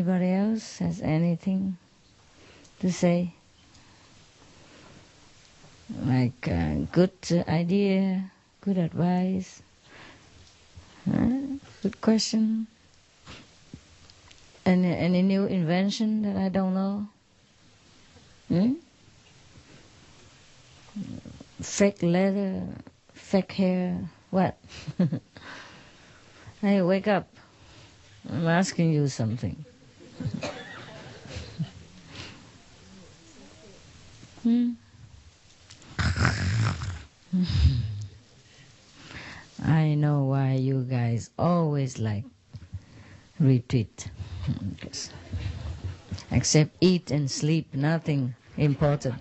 Anybody else has anything to say? Like good idea, good advice, good question. Any new invention that I don't know? Fake leather, fake hair, what? Hey, wake up. I'm asking you something. I know why you guys always like retreat. Except eat and sleep, nothing important.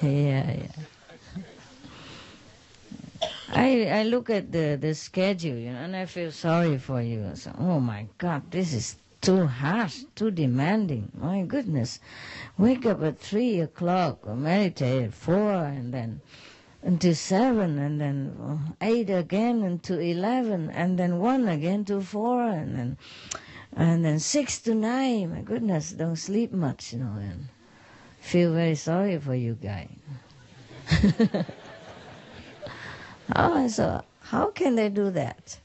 Yeah. I look at the schedule, and I feel sorry for you. So, oh my God, this is too harsh, too demanding. My goodness, wake up at 3 o'clock, or meditate at 4, and then until 7, and then 8 again until 11, and then 1 again to 4, and then 6 to 9. My goodness, don't sleep much, and feel very sorry for you guys. So how can they do that?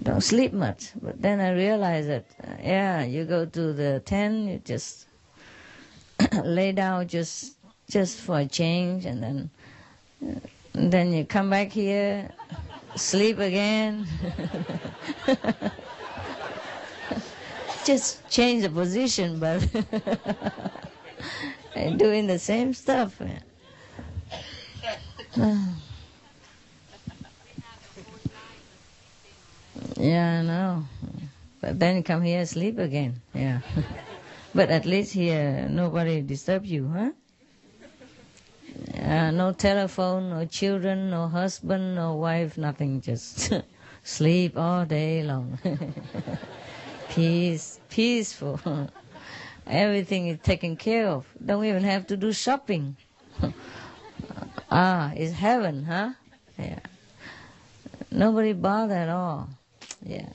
Don't sleep much. But then I realized that, you go to the tent, you just lay down just for a change, and then you come back here, sleep again. Just change the position, but and doing the same stuff. Yeah, I know. But then you come here, sleep again. Yeah. But at least here, nobody disturb you, huh? No telephone, no children, no husband, no wife, nothing. Just sleep all day long. Peaceful. Everything is taken care of. Don't even have to do shopping. It's heaven, huh? Yeah. Nobody bother at all. Yeah.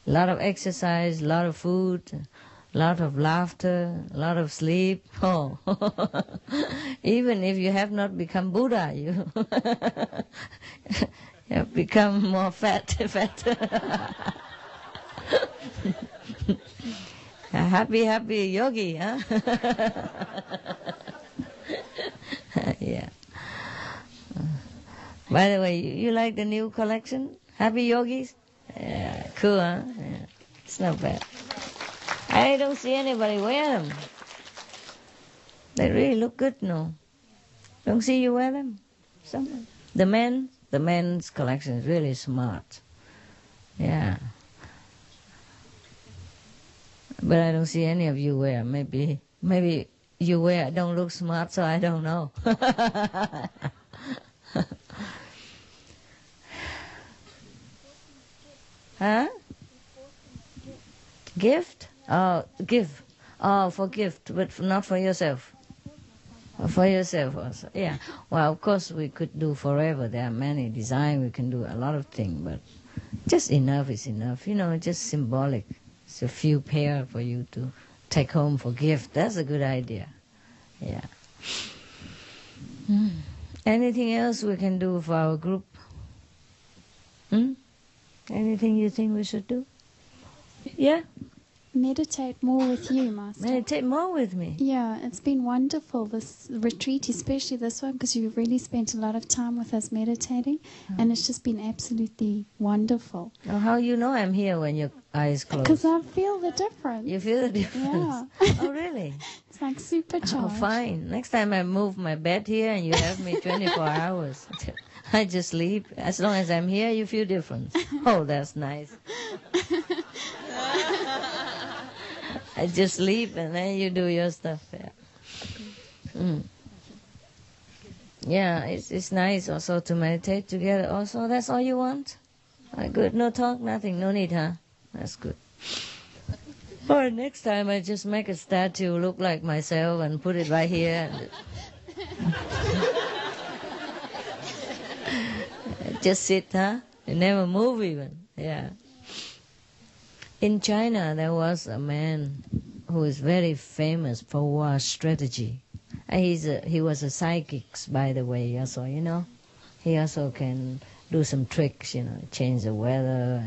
A lot of exercise, a lot of food, a lot of laughter, a lot of sleep. Oh. Even if you have not become Buddha, you have become more fat. A happy yogi, huh? Yeah. By the way, you like the new collection? Happy Yogis? Yeah, cool, huh? Yeah. It's not bad. I don't see anybody wear them. They really look good, no? Don't see you wear them? Someone. The men's collection is really smart. Yeah. But I don't see any of you wear. Maybe you wear. Don't look smart, so I don't know. Huh? Gift? Oh, give. Oh, for gift, but not for yourself. For yourself also. Yeah. Well, of course we could do forever. There are many designs. We can do a lot of things, but just enough is enough. Just symbolic. It's a few pair for you to take home for gift. That's a good idea. Yeah. Anything else we can do for our group? Anything you think we should do? Yeah? Meditate more with you, Master. Meditate more with me? Yeah, it's been wonderful, this retreat, especially this one, because you really spent a lot of time with us meditating, and it's just been absolutely wonderful. Oh, how you know I'm here when your eyes closed? Because I feel the difference. You feel the difference? Yeah. Oh, really? It's like supercharged. Oh, fine. Next time I move my bed here and you have me 24 hours. I just sleep. As long as I'm here, you feel different. Oh, that's nice. I just sleep and then you do your stuff. Yeah, yeah, it's nice also to meditate together. Also, that's all you want? Good. No talk, nothing. No need, huh? That's good. Or next time I just make a statue look like myself and put it right here. Just sit, huh? You never move even. Yeah. In China, there was a man who is very famous for war strategy. And he was a psychic, by the way, also, you know. He also can do some tricks, you know, change the weather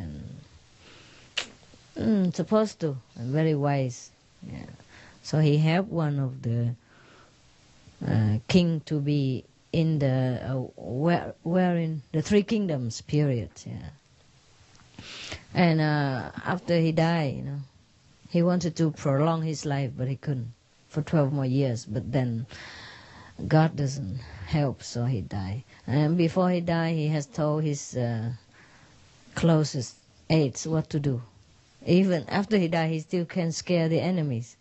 and supposed to, and very wise. Yeah. So he helped one of the king to be in the where in the Three Kingdoms period. Yeah. And after he died, you know, he wanted to prolong his life, but he couldn't for 12 more years. But then God doesn't help, so he died. And before he died, he has told his closest aides what to do. Even after he died, he still can scare the enemies.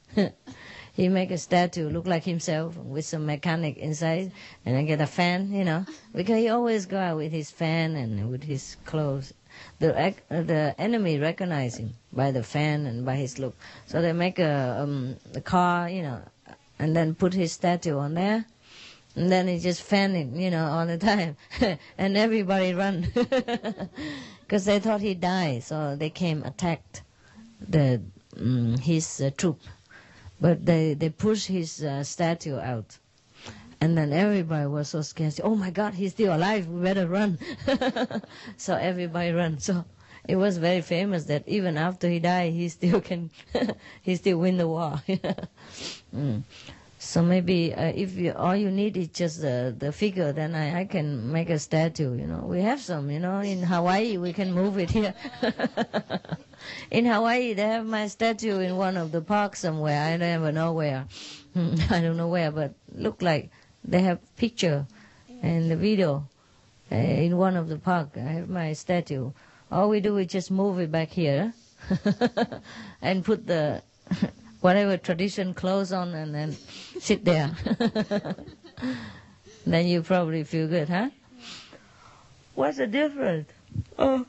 He make a statue look like himself with some mechanic inside, and then get a fan, you know, because he always go out with his fan and with his clothes. The enemy recognize him by the fan and by his look. So they make a car, you know, and then put his statue on there, and then he just fan it, you know, all the time, and everybody run because they thought he died, so they came attacked his troop. But they pushed his statue out. And then everybody was so scared. Oh my God, he's still alive, we better run. So everybody ran. So it was very famous that even after he died, he still can, he still win the war. So maybe if all you need is just the figure, then I can make a statue, you know. We have some, you know, in Hawaii, we can move it here. In Hawaii, they have my statue in one of the parks somewhere. I never know where. I don't know where, but look like they have picture and the video in one of the park. I have my statue. All we do is just move it back here and put the whatever tradition clothes on and then sit there. Then you probably feel good, huh? What's the difference? Oh.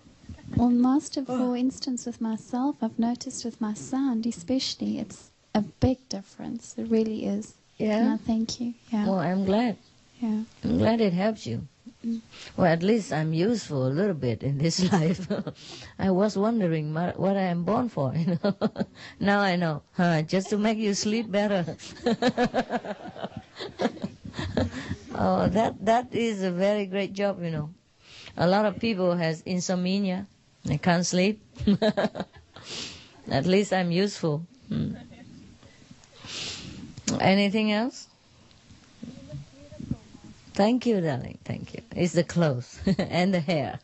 Well, Master, for instance, with myself, I've noticed with my sound especially, it's a big difference. It really is. Yeah? No, thank you. Yeah. Well, I'm glad. Yeah. I'm glad it helps you. Well, at least I'm useful a little bit in this life. I was wondering what I am born for, you know. Now I know. Just to make you sleep better. Oh, that is a very great job, you know. A lot of people has insomnia. They can't sleep. At least I'm useful. Anything else? Thank you, darling. Thank you. It's the clothes and the hair.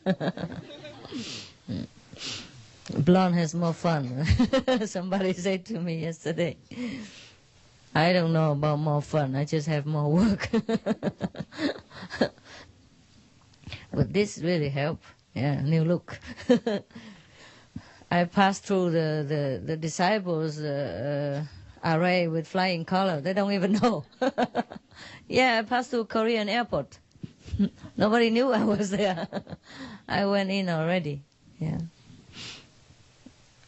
Blonde has more fun. Somebody said to me yesterday, I don't know about more fun. I just have more work. But this really helped. Yeah, new look. I passed through the disciples' array with flying color. They don't even know. Yeah, I passed through Korean airport. Nobody knew I was there. I went in already. Yeah.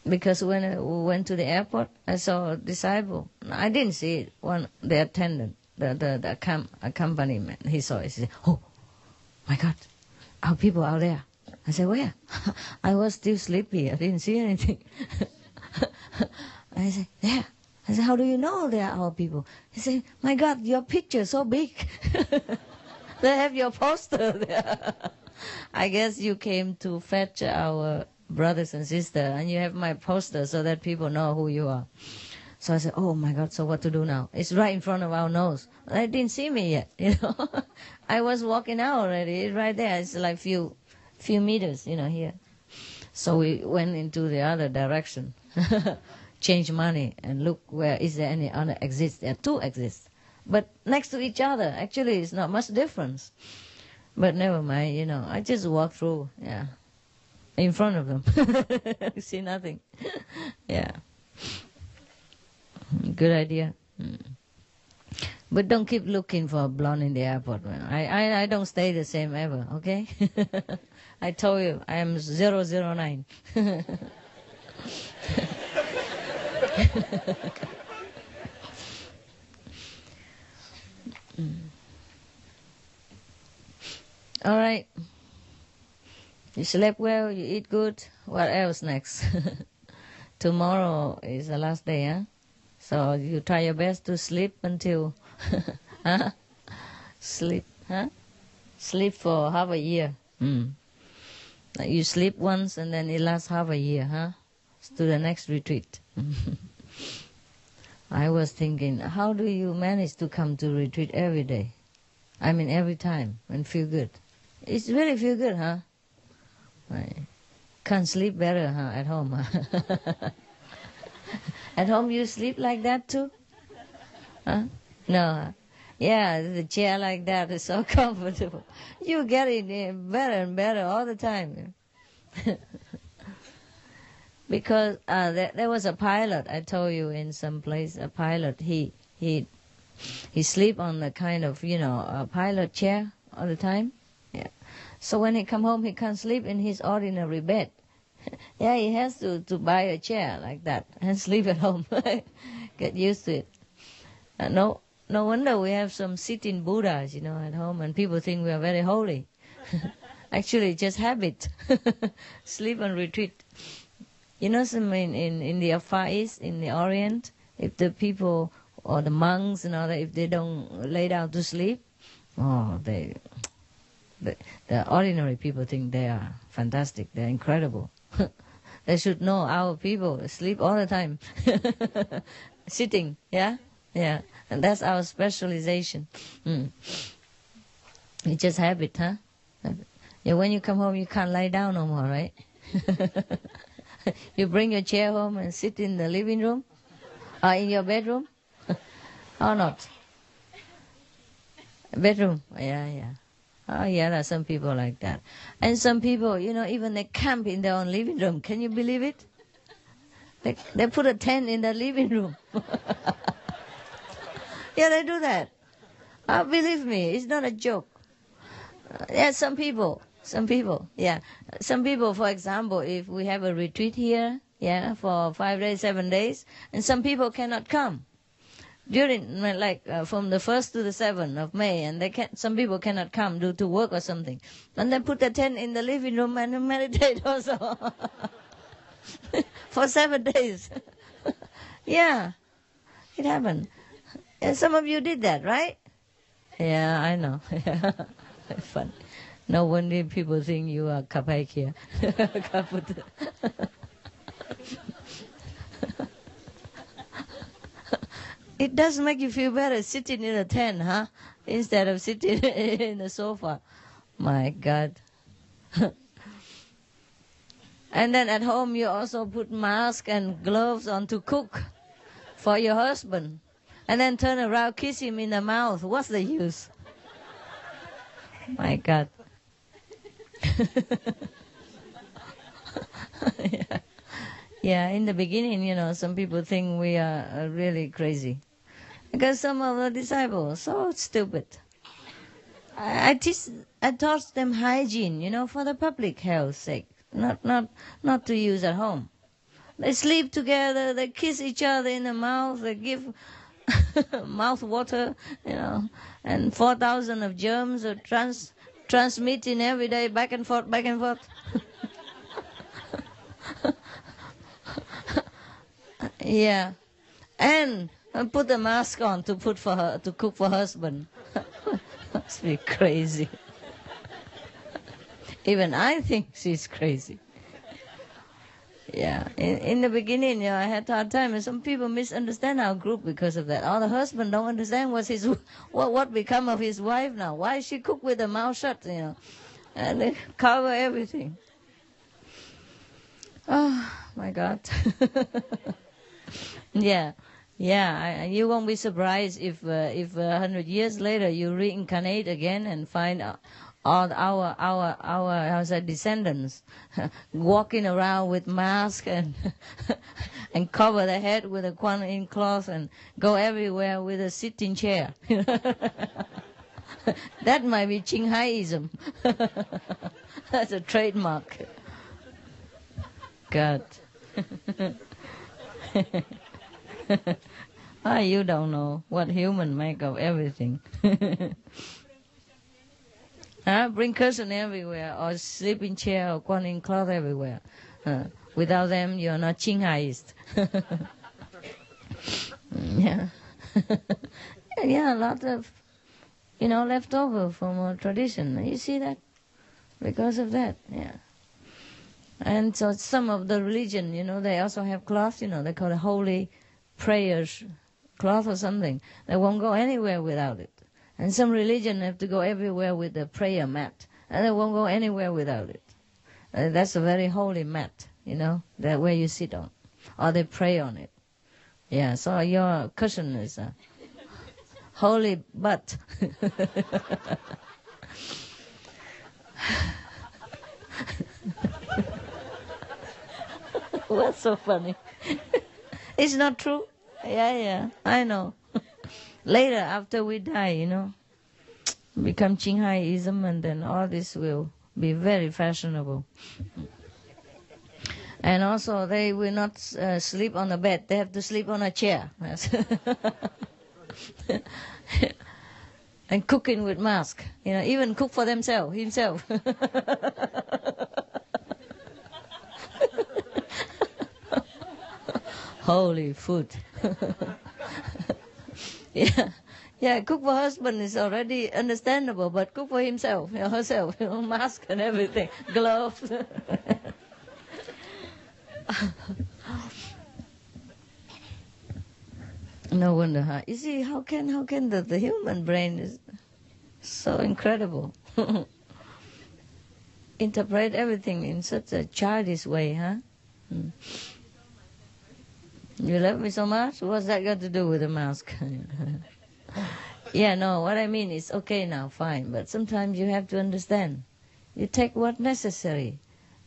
Because when I went to the airport, I saw a disciple. I didn't see it. The attendant, the accompaniment, he saw it. He said, "Oh, my God, our people out there." I said, "Where?" I was still sleepy. I didn't see anything. I said, "There." I said, "How do you know they are our people?" He said, "My God, your picture is so big." They have your poster there. I guess you came to fetch our brothers and sisters, and you have my poster so that people know who you are. So I said, "Oh my God, so what to do now?" It's right in front of our nose. They didn't see me yet, you know. I was walking out already. It's right there. It's like few meters, you know, here. So we went into the other direction, change money, and look where is there any other exist. There are two exist, but next to each other. Actually, it's not much difference. But never mind, you know. I just walked through, yeah, in front of them. You see nothing. Yeah. Good idea. But don't keep looking for a blonde in the airport. Man. I don't stay the same ever, okay? I told you, I am 009. All right. You slept well, you eat good. What else next? tomorrow is the last day, huh? So you try your best to sleep until huh? Sleep, huh? Sleep for half a year. Like you sleep once and then it lasts half a year, huh? To the next retreat. I was thinking, how do you manage to come to retreat every day? I mean every time and feel good. It's really feel good, huh? Can't sleep better, huh? At home, huh? At home you sleep like that too? Huh? No, huh? Yeah, the chair like that is so comfortable. You get it better and better all the time. Because there was a pilot, I told you in some place, a pilot, he sleep on the kind of, a pilot chair all the time. Yeah. So when he come home, he can't sleep in his ordinary bed. Yeah, he has to buy a chair like that and sleep at home. Get used to it. No wonder we have some sitting Buddhas, at home, and people think we are very holy. Actually, just habit. Sleep on retreat. Some in the Far East, in the Orient, if the people or the monks and all that, if they don't lay down to sleep, the ordinary people think they are fantastic, they're incredible. They should know our people sleep all the time. Sitting, yeah? Yeah, and that's our specialization. It's just habit, huh? Yeah, when you come home, you can't lie down no more, right? You bring your chair home and sit in the living room? Or in your bedroom? Or not? Bedroom, yeah. Oh, yeah, there are some people like that. And some people, even they camp in their own living room. Can you believe it? They put a tent in the living room. Yeah, they do that. Believe me, it's not a joke. Yeah, some people, yeah. Some people, for example, if we have a retreat here, yeah, for 5 days, 7 days, and some people cannot come. During, from the 1st to the 7th of May, and some people cannot come due to work or something. And they put the tent in the living room and meditate also. For 7 days. Yeah, it happened. And some of you did that, right? Yeah, I know. Fun. No wonder people think you are kapaikia. It does make you feel better sitting in a tent, huh? Instead of sitting in the sofa. My God. And then at home you also put mask and gloves on to cook for your husband. And then turn around, kiss him in the mouth. What's the use? My God. Yeah, in the beginning, some people think we are really crazy. Because some of the disciples, so stupid. I taught them hygiene, for the public health's sake, not to use at home. They sleep together, they kiss each other in the mouth, they give mouth water, and 4,000 of germs are transmitting every day, back and forth. Yeah, and put the mask on to cook for husband. Must be crazy. Even I think she's crazy. Yeah, in the beginning, I had a hard time, and some people misunderstand our group because of that. The husband don't understand what become of his wife now. Why she cook with her mouth shut, and they cover everything. Oh my God. Yeah. You won't be surprised if 100 years later you reincarnate again and find all our descendants walking around with masks and and cover their head with a Kuan Yin cloth and go everywhere with a sitting chair. That might be Chinghaiism. That's a trademark. God. You don't know what human make of everything. Bring cushion everywhere, or sleeping chair, or Kuan Yin cloth everywhere. Without them, you're not Chinghaiist. Yeah. Yeah, a lot of, left over from our tradition. You see that? Because of that, yeah. And so some of the religion, they also have cloth, they call it holy prayers cloth or something. They won't go anywhere without it. And some religion have to go everywhere with the prayer mat. And they won't go anywhere without it. That's a very holy mat, that where you sit on. Or they pray on it. Yeah, so your cushion is a holy butt. What's so funny? It's not true. Yeah, I know. Later, after we die, become Chinghaiism, and then all this will be very fashionable. And also, they will not sleep on a bed. They have to sleep on a chair. And cooking with mask. Even cook for himself. Holy food. Yeah, cook for husband is already understandable, but cook for himself, herself, mask and everything, gloves. No wonder, huh? You see, how can the human brain is so incredible. Interpret everything in such a childish way, huh? You love me so much? What's that got to do with the mask? Yeah, no, what I mean is, okay now, fine, but sometimes you have to understand. You take what's necessary.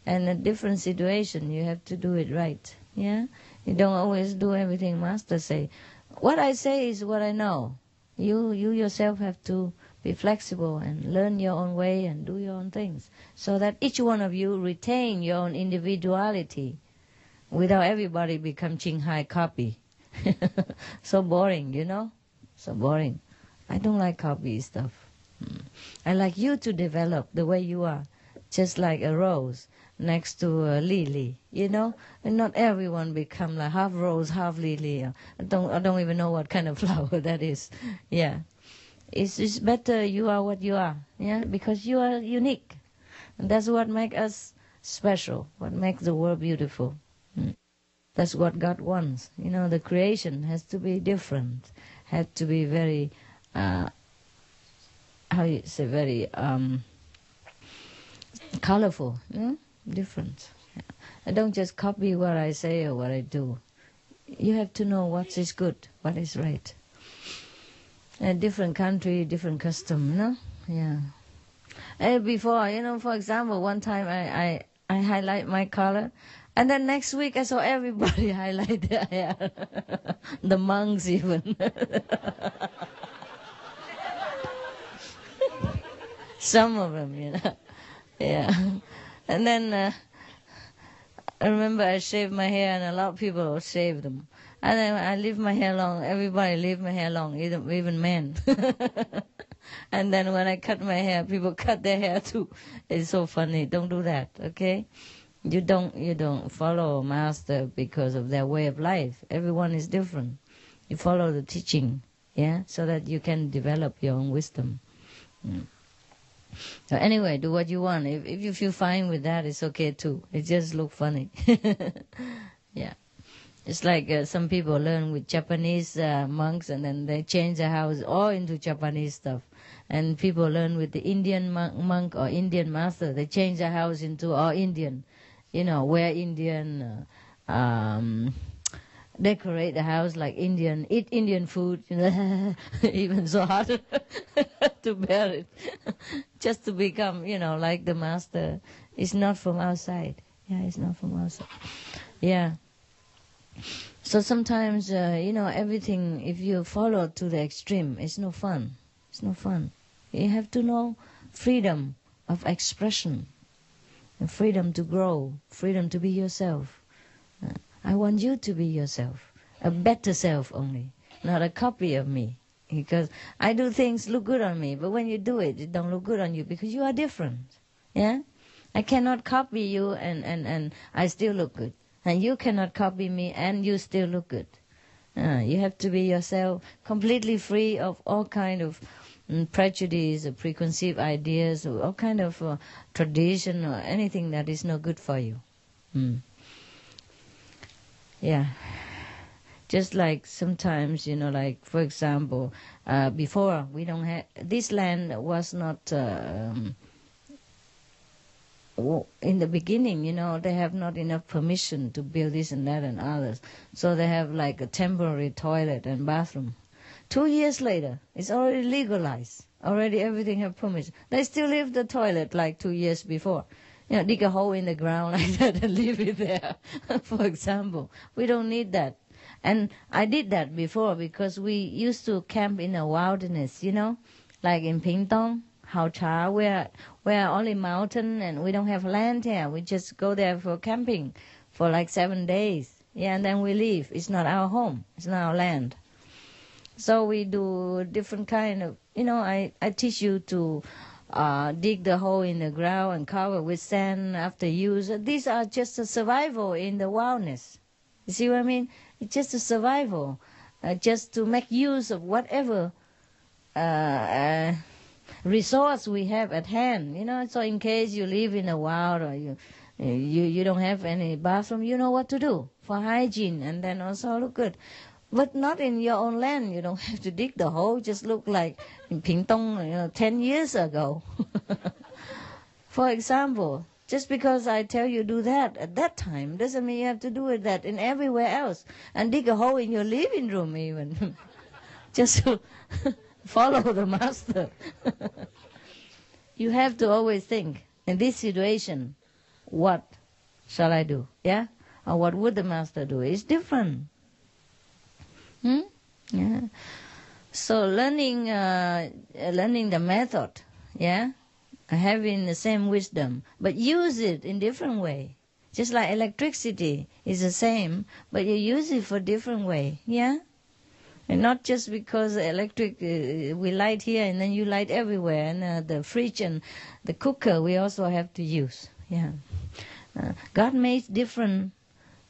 And in a different situation, you have to do it right. Yeah? You don't always do everything Master say. What I say is what I know. You yourself have to be flexible and learn your own way and do your own things. So that each one of you retain your own individuality without everybody become Chinghai copy. So boring, So boring. I don't like copy stuff. I like you to develop the way you are, just like a rose next to a lily, And not everyone become like half rose, half lily. I don't even know what kind of flower that is. Yeah, it's better you are what you are. Yeah, because you are unique, and that's what makes us special. What makes the world beautiful. That's what God wants. The creation has to be different, has to be very, very colorful, different. I don't just copy what I say or what I do. You have to know what is good, what is right. A different country, different custom, Yeah. And before, for example, one time I highlight my color, and then next week I saw everybody highlight their hair. The monks even. Some of them, Yeah. And then I remember I shaved my hair, and a lot of people shave them. And then I leave my hair long. Everybody leave my hair long, even men. And then when I cut my hair, people cut their hair too. It's so funny. Don't do that, okay? You don't follow Master because of their way of life. Everyone is different. You follow the teaching, so that you can develop your own wisdom. So anyway, do what you want. If you feel fine with that, it's okay too. It just look funny. Yeah. It's like some people learn with Japanese monks, and then they change the house all into Japanese stuff. And people learn with the Indian monk or Indian master. They change the house into all Indian. Wear Indian, decorate the house like Indian, eat Indian food, even so hard to bear it. Just to become, like the master. It's not from outside. Yeah, it's not from outside. Yeah. So sometimes, everything, if you follow to the extreme, it's no fun. It's no fun. You have to know freedom of expression, and freedom to grow, freedom to be yourself. I want you to be yourself, a better self only, not a copy of me. Because I do things look good on me, but when you do it, it don't look good on you because you are different. Yeah? I cannot copy you and I still look good. And you cannot copy me and you still look good. You have to be yourself, completely free of all kind of prejudice or preconceived ideas or all kind of tradition or anything that is no good for you. Yeah. Just like sometimes, like for example, before we don't have, this land was not, in the beginning, they have not enough permission to build this and that and others. So they have like a temporary toilet and bathroom. 2 years later, it's already legalized. Already everything have permission. They still leave the toilet like 2 years before. Dig a hole in the ground like that and leave it there, for example. We don't need that. And I did that before because we used to camp in the wilderness, like in Pingtong, Hao Cha, where only mountain and we don't have land here. We just go there for camping for like 7 days. Yeah, and then we leave. It's not our home. It's not our land. So we do different kind of, I teach you to dig the hole in the ground and cover with sand after use. These are just a survival in the wilderness. You see what I mean? It's just a survival, just to make use of whatever resource we have at hand. So in case you live in the wild or you don't have any bathroom, you know what to do for hygiene and then also look good. But not in your own land. You don't have to dig the hole. Just look like in Pingtong, 10 years ago. For example, just because I tell you do that at that time doesn't mean you have to do it that in everywhere else. And dig a hole in your living room even. Just to follow the master. You have to always think, in this situation, what shall I do? Yeah? Or what would the master do? It's different. Yeah. So learning the method, yeah, having the same wisdom, but use it in different way. Just like electricity is the same, but you use it for different way, yeah. And not just because electric we light here and then you light everywhere, and the fridge and the cooker we also have to use, yeah. God made different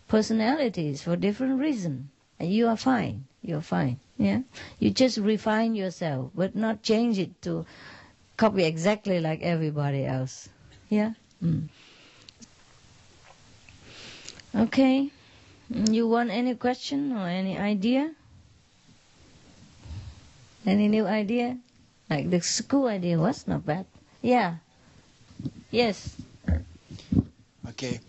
personalities for different reasons. And you are fine. You're fine. Yeah. You just refine yourself, but not change it to copy exactly like everybody else. Yeah. Okay. You want any question or any idea? Any new idea? Like the school idea was not bad. Yeah. Yes. Okay.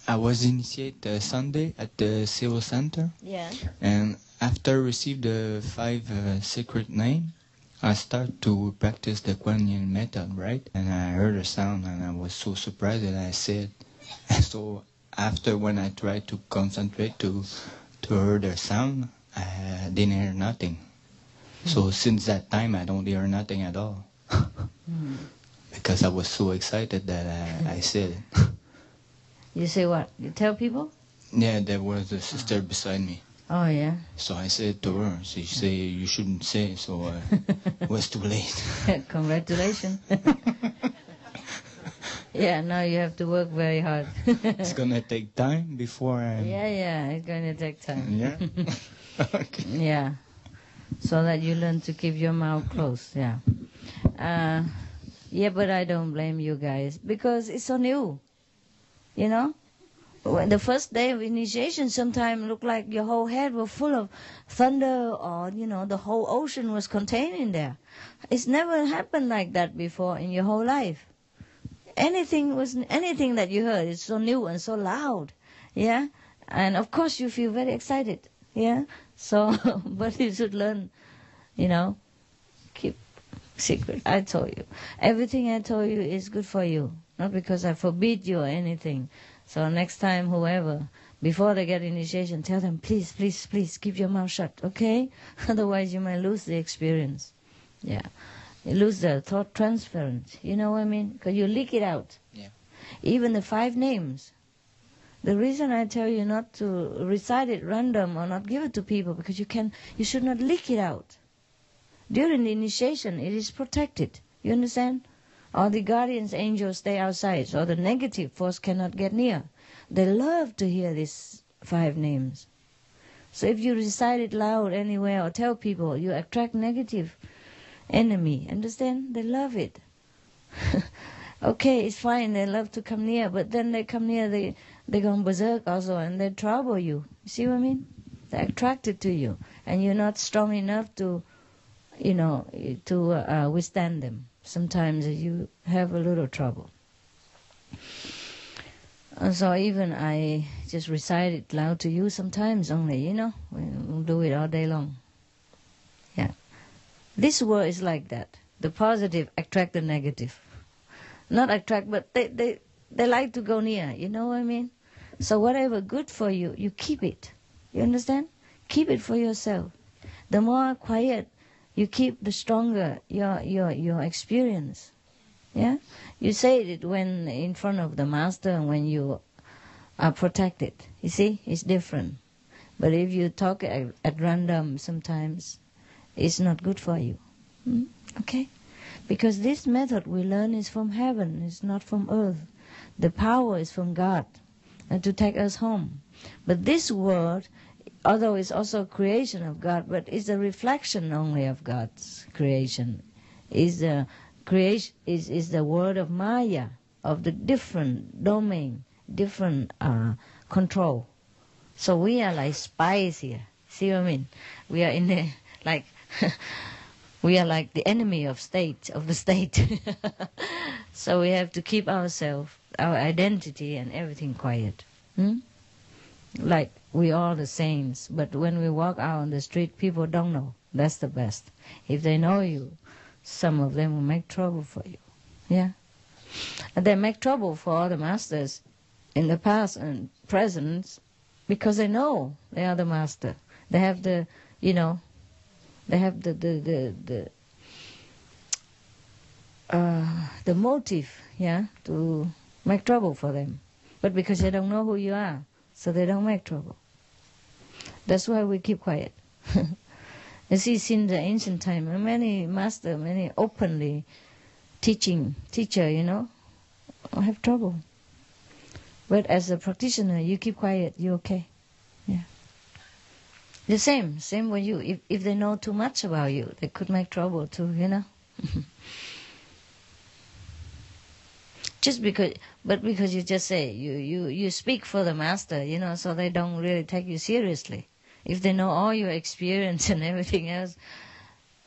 I was initiated Sunday at the Civil Center. Yeah. And after receive the 5 secret name, I start to practice the Kuan Yin method, right? And I heard a sound and I was so surprised that I said. And so after when I tried to concentrate to hear the sound, I didn't hear nothing. So since that time, I don't hear nothing at all. Because I was so excited that I said it. You say what? You tell people? Yeah, there was a sister beside me. Oh, yeah. So I said to her, she said, you shouldn't say, so it was too late. Congratulations. Yeah, now you have to work very hard. It's going to take time before I... Yeah, it's going to take time. Yeah? Okay. Yeah. So that you learn to keep your mouth closed, yeah. Yeah, but I don't blame you guys, because it's so new. When the first day of initiation, sometimes looked like your whole head was full of thunder, or the whole ocean was contained in there. It's never happened like that before in your whole life. Anything that you heard is so new and so loud, yeah. And of course you feel very excited, yeah. So, but you should learn, keep secret. I told you, everything I told you is good for you. Not because I forbid you or anything. So next time, whoever, before they get initiation, tell them, please, please, please, keep your mouth shut, okay? Otherwise, you might lose the experience. Yeah. You lose the thought transference. You know what I mean? Because you leak it out. Yeah. Even the 5 names. The reason I tell you not to recite it random or not give it to people, because you should not leak it out. During the initiation, it is protected. You understand? Or the guardians angels stay outside, so the negative force cannot get near. They love to hear these 5 names. So if you recite it loud anywhere or tell people, you attract negative enemy. Understand? They love it. Okay, it's fine, they love to come near, but then they come near, they go berserk also, and they trouble you. You see what I mean? They're attracted to you, and you're not strong enough to, withstand them. Sometimes you have a little trouble. And so even I just recite it loud to you sometimes only, we'll do it all day long. Yeah. This word is like that. The positive attract the negative. Not attract, but they like to go near, you know what I mean? So whatever good for you, you keep it. You understand? Keep it for yourself. The more quiet you keep, the stronger your experience. Yeah? You say it when in front of the master and when you are protected. You see? It's different. But if you talk at random sometimes, it's not good for you. Okay? Because this method we learn is from heaven, it's not from earth. The power is from God and to take us home. But this word, although it's also a creation of God, but it's a reflection only of God's creation. Is the creation is the word of Maya, of the different domain, different control. So we are like spies here. See what I mean? We are in the like. We are like the enemy of the state. So we have to keep ourselves, our identity and everything quiet. Like we are the saints, but when we walk out on the street, people don't know. That's the best. If they know you, some of them will make trouble for you. Yeah? And they make trouble for all the masters in the past and present because they know they are the master. They have the, they have the motive, to make trouble for them. But because they don't know who you are, so they don't make trouble. That's why we keep quiet. You see, since the ancient time, many master, many openly teacher, have trouble. But as a practitioner, you keep quiet, you're okay. Yeah. The same with you. If they know too much about you, they could make trouble too, because you just say, you speak for the master, so they don't really take you seriously. If they know all your experience and everything else,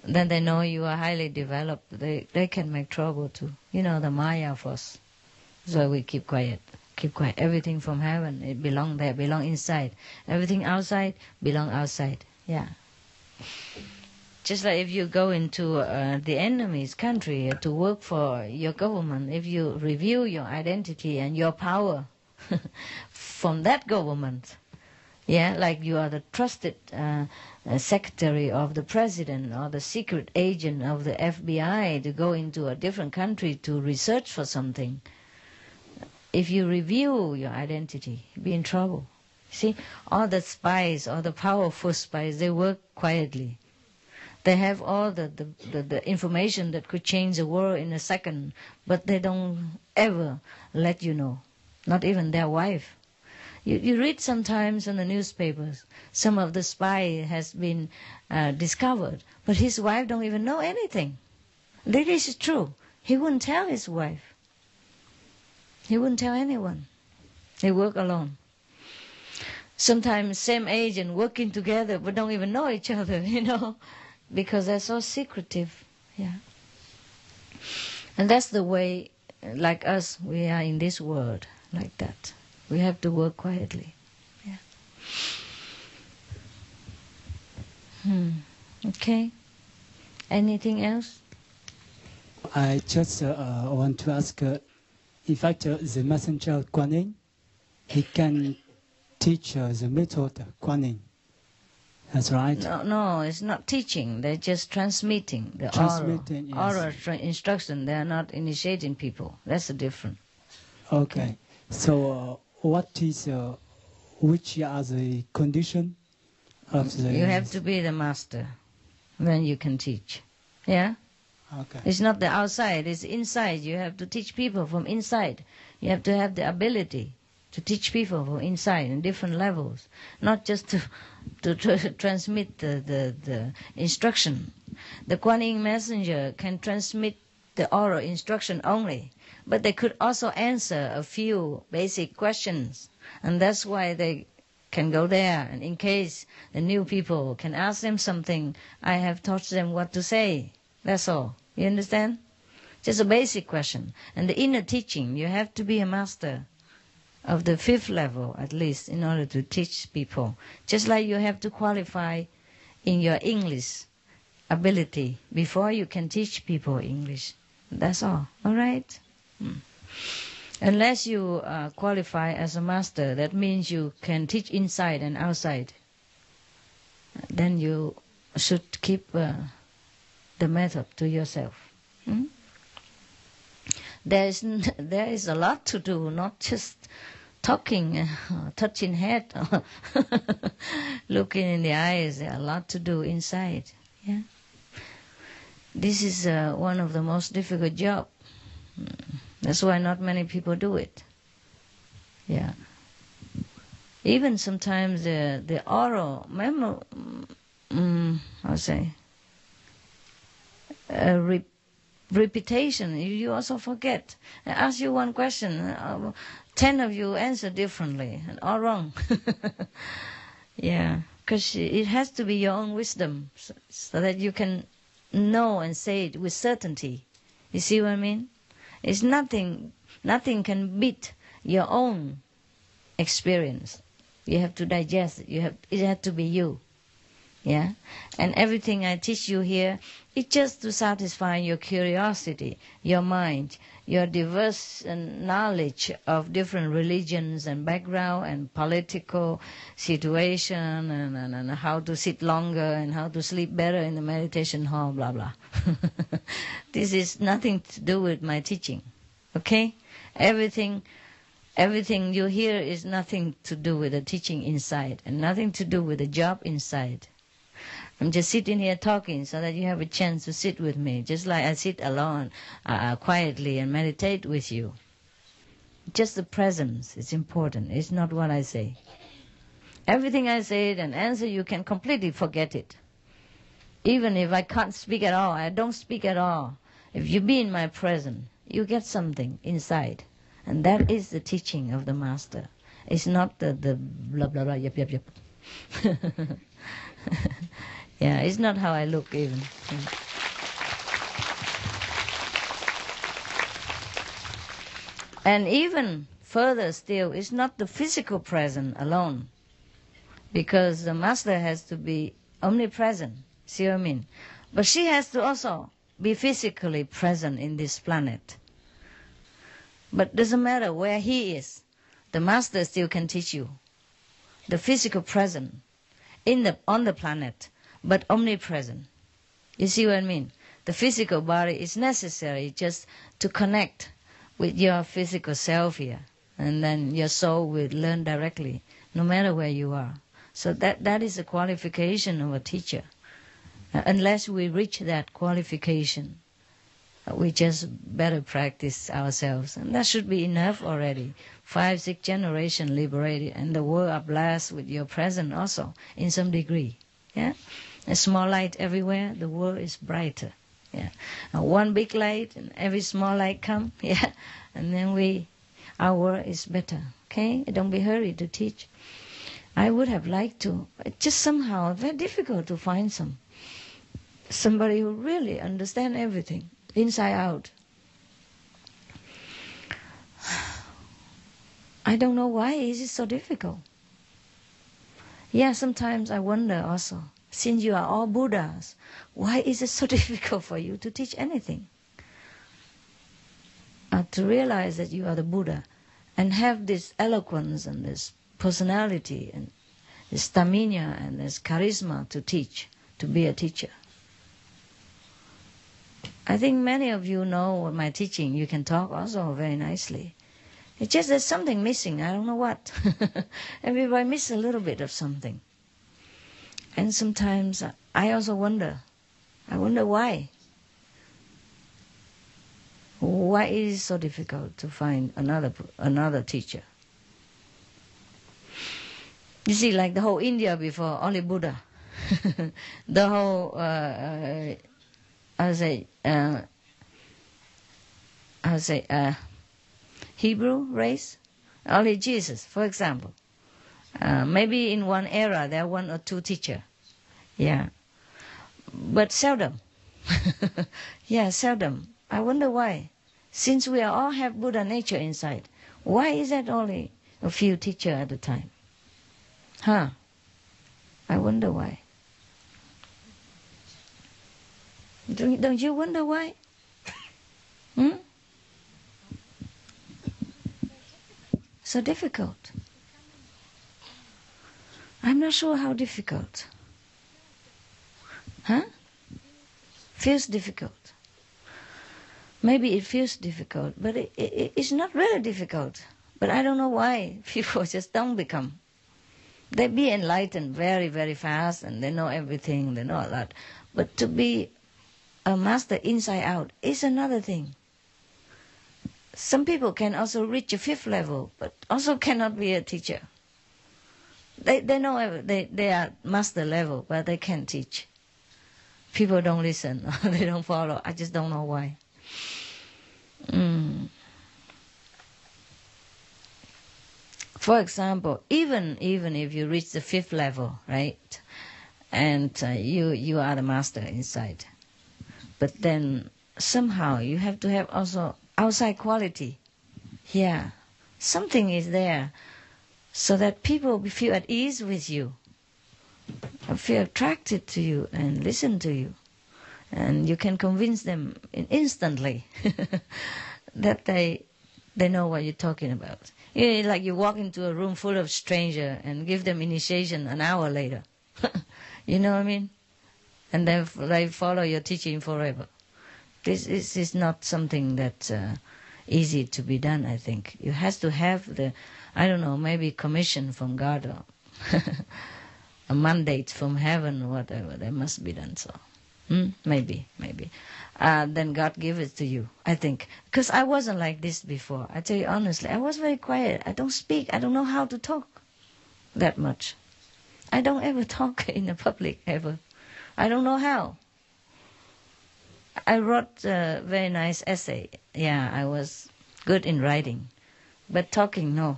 then they know you are highly developed. They can make trouble too. The Maya force. So we keep quiet. Keep quiet. Everything from heaven, it belong there, belong inside. Everything outside, belong outside. Yeah. Just like if you go into the enemy's country to work for your government, if you review your identity and your power from that government, like you are the trusted secretary of the president or the secret agent of the FBI to go into a different country to research for something, if you review your identity, you'll be in trouble. See, all the spies, all the powerful spies, they work quietly. They have all the information that could change the world in a second, but they don't ever let you know, not even their wife. You read sometimes in the newspapers, some of the spy has been discovered, but his wife don't even know anything. This is true. He wouldn't tell his wife. He wouldn't tell anyone. They work alone. Sometimes same agent working together but don't even know each other, because they're so secretive. Yeah. And that's the way, like us, we are in this world, like that. We have to work quietly. Yeah. Okay. Anything else? I just want to ask, in fact, the messenger Guan Yin, he can teach the method Guan. That's right. No, it's not teaching. They're just transmitting the oral instruction. They are not initiating people. That's the difference. Okay. So which are the condition of the... You have to be the master. Then you can teach. Yeah? Okay. It's not the outside, it's inside. You have to teach people from inside. You have to have the ability to teach people from inside in different levels, not just to transmit the instruction. The Kuan Yin messenger can transmit the oral instruction only, but they could also answer a few basic questions, and that's why they can go there. And in case the new people can ask them something, I have taught them what to say. That's all. You understand? Just a basic question. And the inner teaching, you have to be a master of the 5th level at least in order to teach people. Just like you have to qualify in your English ability before you can teach people English. That's all. All right? Unless you qualify as a master, that means you can teach inside and outside. Then you should keep the method to yourself. There is a lot to do, not just talking, touching head, looking in the eyes. There are a lot to do inside. Yeah. This is one of the most difficult jobs. That's why not many people do it. Yeah. Even sometimes the oral repetition, you also forget. I ask you one question, 10 of you answer differently, and all wrong. Yeah, because it has to be your own wisdom, so that you can know and say it with certainty. You see what I mean? It's nothing can beat your own experience. You have to digest it. It has to be you. Yeah? And everything I teach you here, it's just to satisfy your curiosity, your mind, your diverse knowledge of different religions and background and political situation and how to sit longer and how to sleep better in the meditation hall, blah, blah. This is nothing to do with my teaching. Okay? Everything you hear is nothing to do with the teaching inside and nothing to do with the job inside. I'm just sitting here talking so that you have a chance to sit with me, just like I sit alone, quietly and meditate with you. Just the presence is important. It's not what I say. Everything I say and answer, you can completely forget it. Even if I can't speak at all, I don't speak at all. If you be in my presence, you get something inside. And that is the teaching of the Master. It's not the blah, blah, blah, yep, yep, yep. Yeah, it's not how I look even. And even further still, it's not the physical presence alone. Because the Master has to be omnipresent, see what I mean? But she has to also be physically present in this planet. But doesn't matter where he is, the Master still can teach you. The physical presence on the planet, but omnipresent. You see what I mean? The physical body is necessary just to connect with your physical self here. And then your soul will learn directly, no matter where you are. So that is a qualification of a teacher. Unless we reach that qualification, we just better practice ourselves. And that should be enough already. 5, 6 generations liberated, and the world are blessed with your presence also, in some degree. Yeah? A small light everywhere, the world is brighter. Yeah. One big light, and every small light come. Yeah. And then our world is better. Okay? Don't be hurried to teach. I would have liked to. It's just somehow very difficult to find somebody who really understands everything, inside out. I don't know why is it so difficult. Yeah, sometimes I wonder also, since you are all Buddhas, why is it so difficult for you to teach anything? To realize that you are the Buddha and have this eloquence and this personality and this stamina and this charisma to teach, to be a teacher. I think many of you know my teaching. You can talk also very nicely. It's just there's something missing. I don't know what. Everybody miss a little bit of something. And sometimes I also wonder. I wonder why. Why is it so difficult to find another teacher? You see, like the whole India before, only Buddha. The whole, Hebrew race, only Jesus, for example. Maybe in one era there are one or two teachers. Yeah. But seldom. Yeah, seldom. I wonder why. Since we all have Buddha nature inside, why is that only a few teachers at a time? Huh? I wonder why. Don't you wonder why? So difficult. I'm not sure how difficult. Huh? Feels difficult. Maybe it feels difficult, but it's not really difficult. But I don't know why people just don't become. They be enlightened very, very fast, and they know everything, they know a lot. But to be a master inside out is another thing. Some people can also reach a 5th level, but also cannot be a teacher. They know they are master level, but they can't teach. People don't listen, they don't follow. I just don't know why. For example, even if you reach the 5th level, right, and you are the master inside, but then somehow you have to have also outside quality. Yeah, something is there, so that people feel at ease with you, feel attracted to you, and listen to you, and you can convince them instantly that they know what you're talking about. You know, like you walk into a room full of strangers and give them initiation an hour later. You know what I mean? And then they follow your teaching forever. This is not something that's easy to be done, I think. You have to have maybe commission from God or a mandate from heaven or whatever. That must be done so. Maybe. Then God give it to you, I think. Because I wasn't like this before. I tell you honestly, I was very quiet. I don't speak. I don't know how to talk that much. I don't ever talk in the public, ever. I don't know how. I wrote a very nice essay. Yeah, I was good in writing. But talking, no.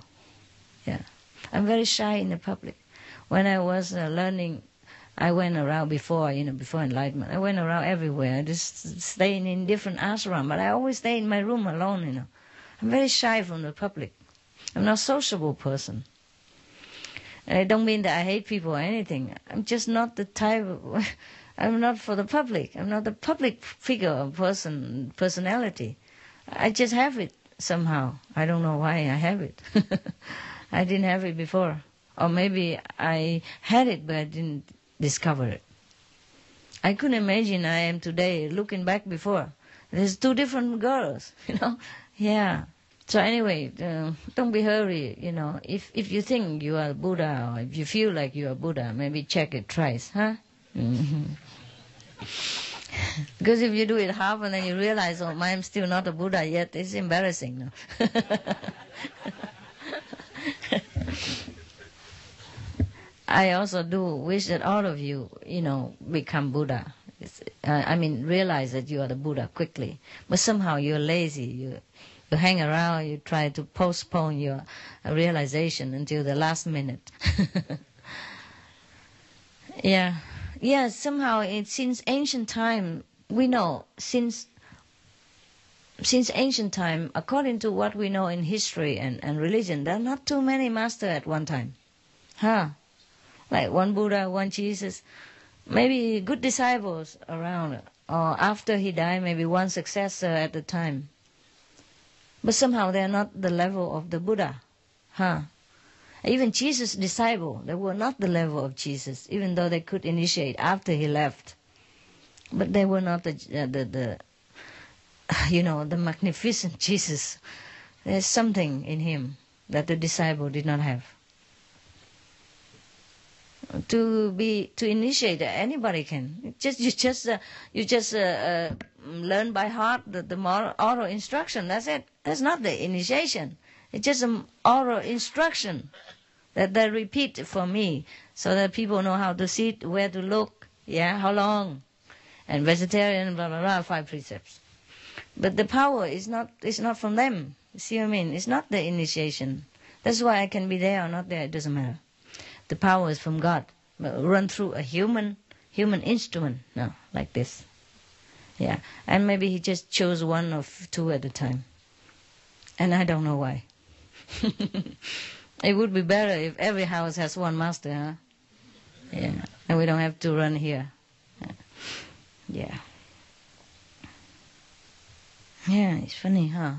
Yeah. I'm very shy in the public. When I was learning, I went around before enlightenment. I went around everywhere. I just staying in different ashrams, but I always stay in my room alone, I'm very shy from the public. I'm not a sociable person. And I don't mean that I hate people or anything. I'm just not the type of... I'm not for the public. I'm not a public figure or personality. I just have it somehow. I don't know why I have it. I didn't have it before. Or maybe I had it, but I didn't discover it. I couldn't imagine I am today, looking back before. There's 2 different girls, Yeah. So anyway, don't be hurry, If you think you are Buddha, or if you feel like you are Buddha, maybe check it twice, huh? Because if you do it half and then you realize, I'm still not a Buddha yet, it's embarrassing. No? I also do wish that all of you, become Buddha. Realize that you are the Buddha quickly. But somehow you're lazy. You hang around, you try to postpone your realization until the last minute. Yeah. Yeah, somehow since ancient time, we know, since ancient time, according to what we know in history and religion, there are not too many masters at one time. Huh? Like one Buddha, one Jesus, maybe good disciples around, or after he died, maybe one successor at the time. But somehow they are not the level of the Buddha. Huh? Even Jesus' disciples, they were not the level of Jesus, even though they could initiate after he left. But they were not the magnificent Jesus. There's something in him that the disciple did not have. to initiate. Anybody can. You just learn by heart the oral instruction. That's it. That's not the initiation. It's just an oral instruction that they repeat for me, so that people know how to sit, where to look, how long, and vegetarian, blah blah blah, 5 precepts. But the power is not from them. See what I mean? It's not the initiation. That's why I can be there or not there. It doesn't matter. The power is from God. Run through a human instrument. No, like this. Yeah, and maybe he just chose 1 or 2 at a time. And I don't know why. It would be better if every house has 1 master, huh? Yeah, and we don't have to run here. Yeah. Yeah, it's funny, huh?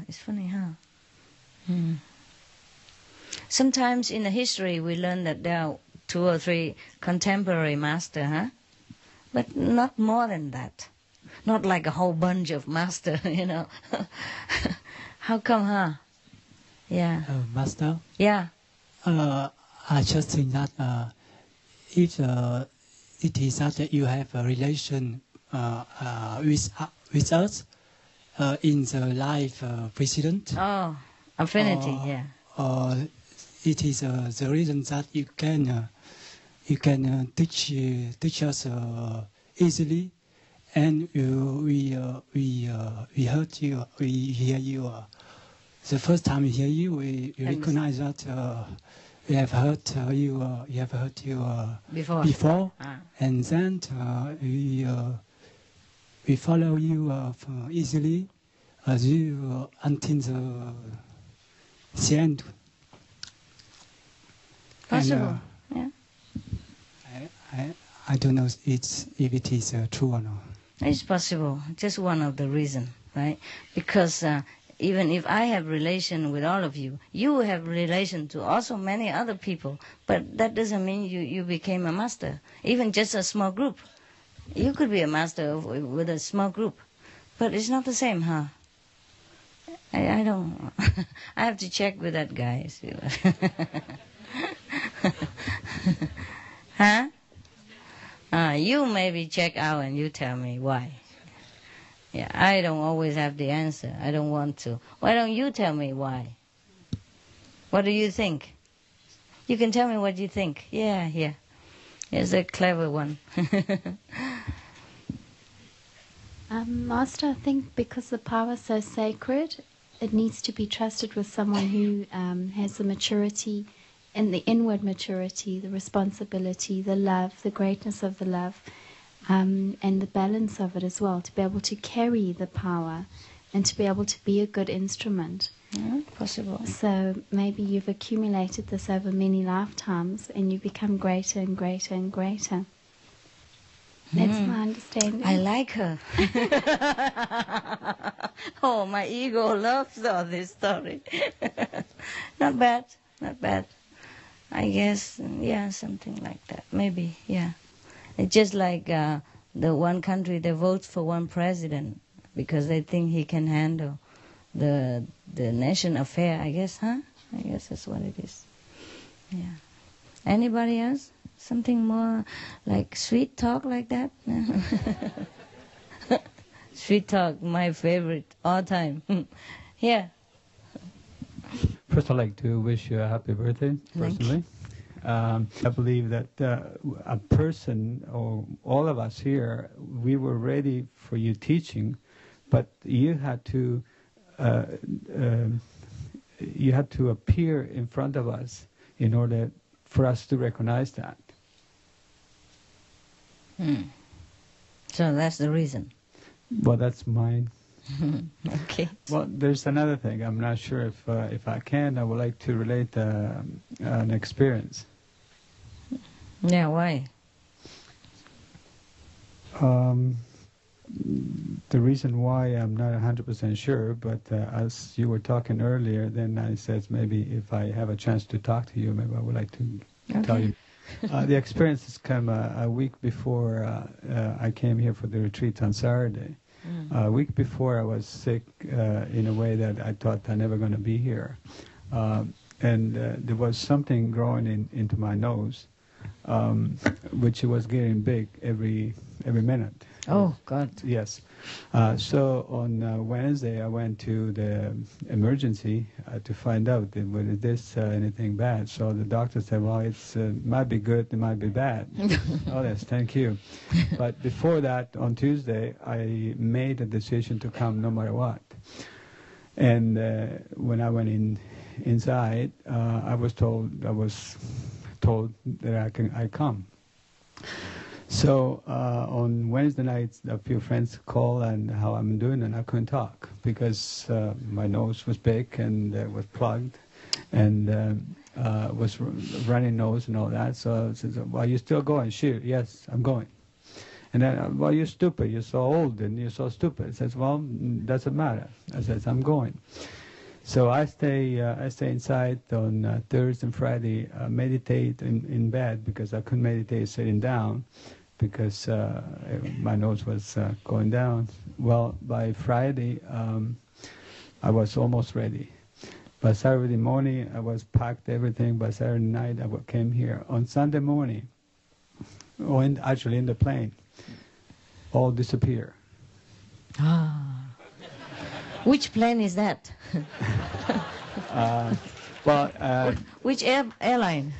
Sometimes in the history we learn that there are 2 or 3 contemporary masters, huh? But not more than that. Not like a whole bunch of masters, How come, huh? Yeah. Master? Yeah. I just think that if it is that you have a relation with us in the life precedent. Oh, affinity, yeah. It is the reason that you can teach us easily, and we heard you, we hear you. The first time we hear you, we recognize that we have heard you. We have heard you before, and then we follow you easily until the end. Possible, and, I don't know if it is true or not. It's possible. Just one of the reasons, right? Because even if I have relation with all of you, you have relation to also many other people. But that doesn't mean you became a master. Even just a small group. You could be a master with a small group. But it's not the same, huh? I don't... I have to check with that guy. See huh? You maybe check out and you tell me why. Yeah, I don't always have the answer. I don't want to. Why don't you tell me why? What do you think? You can tell me what you think. Yeah. It's a clever one. Master, I think because the power is so sacred, it needs to be trusted with someone who has the maturity and the inward maturity, the responsibility, the love, the greatness of the love, and the balance of it as well, to be able to carry the power and to be able to be a good instrument. Yeah, possible. So maybe you've accumulated this over many lifetimes and you become greater and greater and greater. That's my understanding. I like her. Oh, my ego loves all this story. Not bad. I guess, something like that. Maybe, yeah. It's just like the one country that votes for one president because they think he can handle the nation affair, I guess, huh? I guess that's what it is. Yeah. Anybody else? Something more like sweet talk like that? Sweet talk, my favorite all time. Yeah. First, I'd like to wish you a happy birthday, personally. I believe that a person, or all of us here, we were ready for you teaching, but you had to appear in front of us in order for us to recognize that. So that's the reason. Well, that's mine. Okay. Well, there's another thing. I'm not sure if I can. I would like to relate an experience. Yeah, why? The reason why I'm not 100% sure, but as you were talking earlier, then I said maybe if I have a chance to talk to you, maybe I would like to tell you. The experience has come a week before I came here for the retreat on Saturday. A week before I was sick in a way that I thought I'm never going to be here. And there was something growing into my nose. which was getting big every minute. Oh, God. Yes. So on Wednesday, I went to the emergency to find out whether this anything bad. So the doctor said, well, it's might be good, it might be bad. Oh, yes, thank you. But before that, on Tuesday, I made a decision to come no matter what. And when I went inside, I was told that I come. So on Wednesday night, a few friends called and how I'm doing, and I couldn't talk because my nose was big and was plugged, and was running nose and all that. So I said, "Well, you still going?" Sure, yes, I'm going. And then, well, you're stupid. You're so old and you're so stupid. I says, well, doesn't matter. I says, I'm going. So I stay inside on Thursday and Friday, meditate in bed because I couldn't meditate sitting down because my nose was going down. Well, by Friday, I was almost ready. By Saturday morning, I was packed everything. By Saturday night, I came here. On Sunday morning, actually in the plane, all disappear. Ah. Which plane is that? Which airline?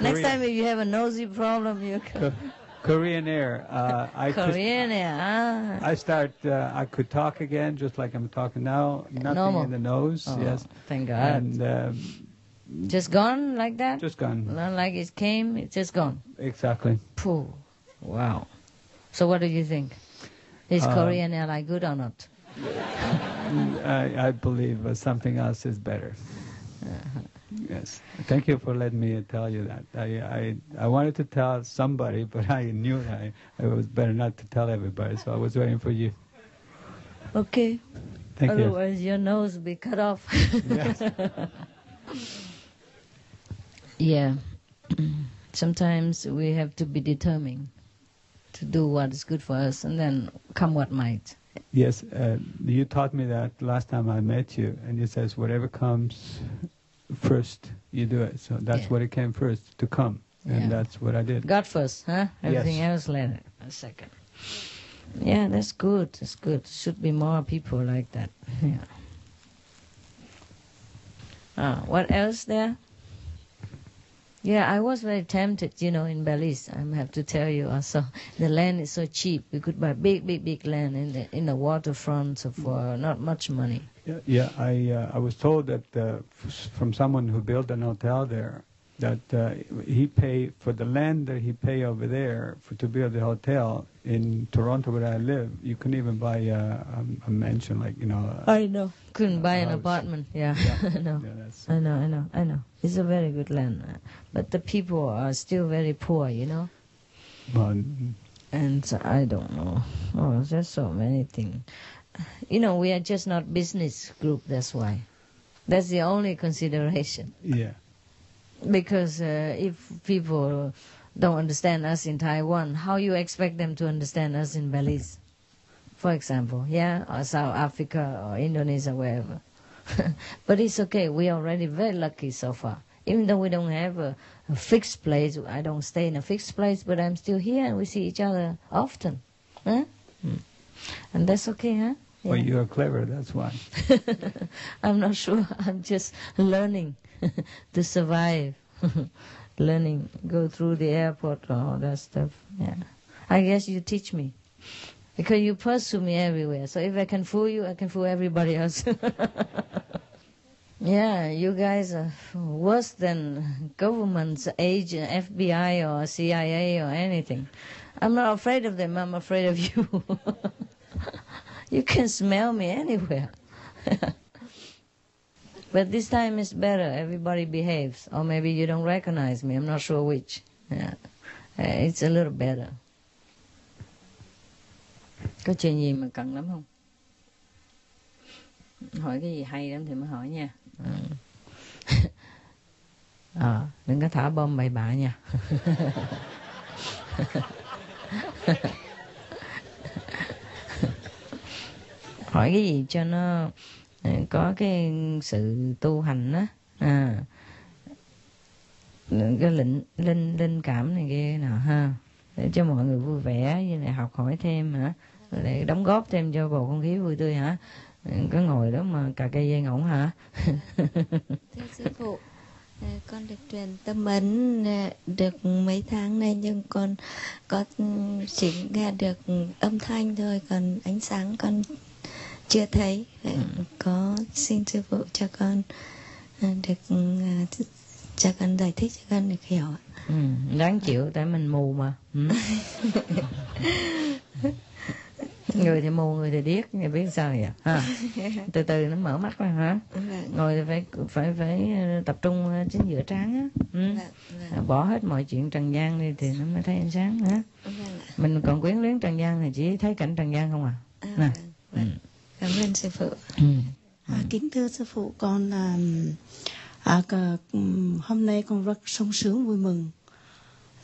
Next time if you have a nosy problem, you can... Korean Air. Korean Air. I could talk again, just like I'm talking now. Nothing Normal. in the nose. Oh, yes. Thank God. And just gone like that? Just gone. Not like it came, it's just gone. Exactly. Pooh. Wow. So what do you think? Is Korean Airline good or not? I believe something else is better. Yes. Thank you for letting me tell you that. I wanted to tell somebody, but I knew it was better not to tell everybody, so I was waiting for you. Okay. Thank you. Otherwise your nose will be cut off. Yes. Yeah. Sometimes we have to be determined to do what is good for us, and then come what might. Yes, you taught me that last time I met you, and you says whatever comes first, you do it. So that's what it came first, to come, and that's what I did. God first, huh? Everything else later. A second. Yeah, that's good. That's good. Should be more people like that. Yeah. What else there? Yeah, I was very tempted, in Belize. I have to tell you also, the land is so cheap. We could buy big land in the waterfront for not much money. Yeah. I was told that from someone who built an hotel there, that he paid for the land that he paid over there to build the hotel in Toronto, where I live. You couldn't even buy a mansion, like I know. Couldn't buy an apartment. Yeah. No. Yeah, I know. It's a very good land, but the people are still very poor. And so I don't know. Oh, there's so many things. We are just not business group. That's why. That's the only consideration. Yeah. Because if people don't understand us in Taiwan, how you expect them to understand us in Belize, for example, or South Africa or Indonesia, wherever. But it's okay. We are already very lucky so far. Even though we don't have a fixed place, I don't stay in a fixed place, but I'm still here and we see each other often. Huh? And that's okay, huh? Yeah. Well, you are clever, that's why. I'm not sure. I'm just learning to survive. Learning, go through the airport, all that stuff. Yeah, I guess you teach me. Because you pursue me everywhere. So if I can fool you, I can fool everybody else. Yeah, you guys are worse than government's agent, FBI or CIA or anything. I'm not afraid of them, I'm afraid of you. You can smell me anywhere. But this time it's better, everybody behaves. Or maybe you don't recognize me, I'm not sure which. Yeah. It's a little better. Có chuyện gì mà cần lắm không? Hỏi cái gì hay lắm thì mới hỏi nha. Đừng có thả bom bậy bạ nha. Hỏi cái gì cho nó có cái sự tu hành á. cái linh cảm này kia nào ha, để cho mọi người vui vẻ với lại học hỏi thêm hả, để đóng góp thêm cho bầu không khí vui tươi hả, có ngồi đó mà cà cây dây ngỗng hả. Thưa sư phụ, con được truyền tâm ấn được mấy tháng nay, nhưng con có chỉ nghe được âm thanh thôi, còn ánh sáng con chưa thấy. Có xin sư phụ cho con được cho con giải thích, cho con được hiểu ạ. Đáng chịu, tại mình mù mà. Người thì mù, người thì điếc, người biết sao vậy ha. Từ từ nó mở mắt ra hả. Ngồi thì phải tập trung chính giữa trán á. Bỏ hết mọi chuyện trần gian đi thì nó mới thấy ánh sáng hả. Mình còn quyến luyến trần gian thì chỉ thấy cảnh trần gian không à. Cảm ơn sư phụ. Kính thưa sư phụ, con hôm nay con rất sung sướng vui mừng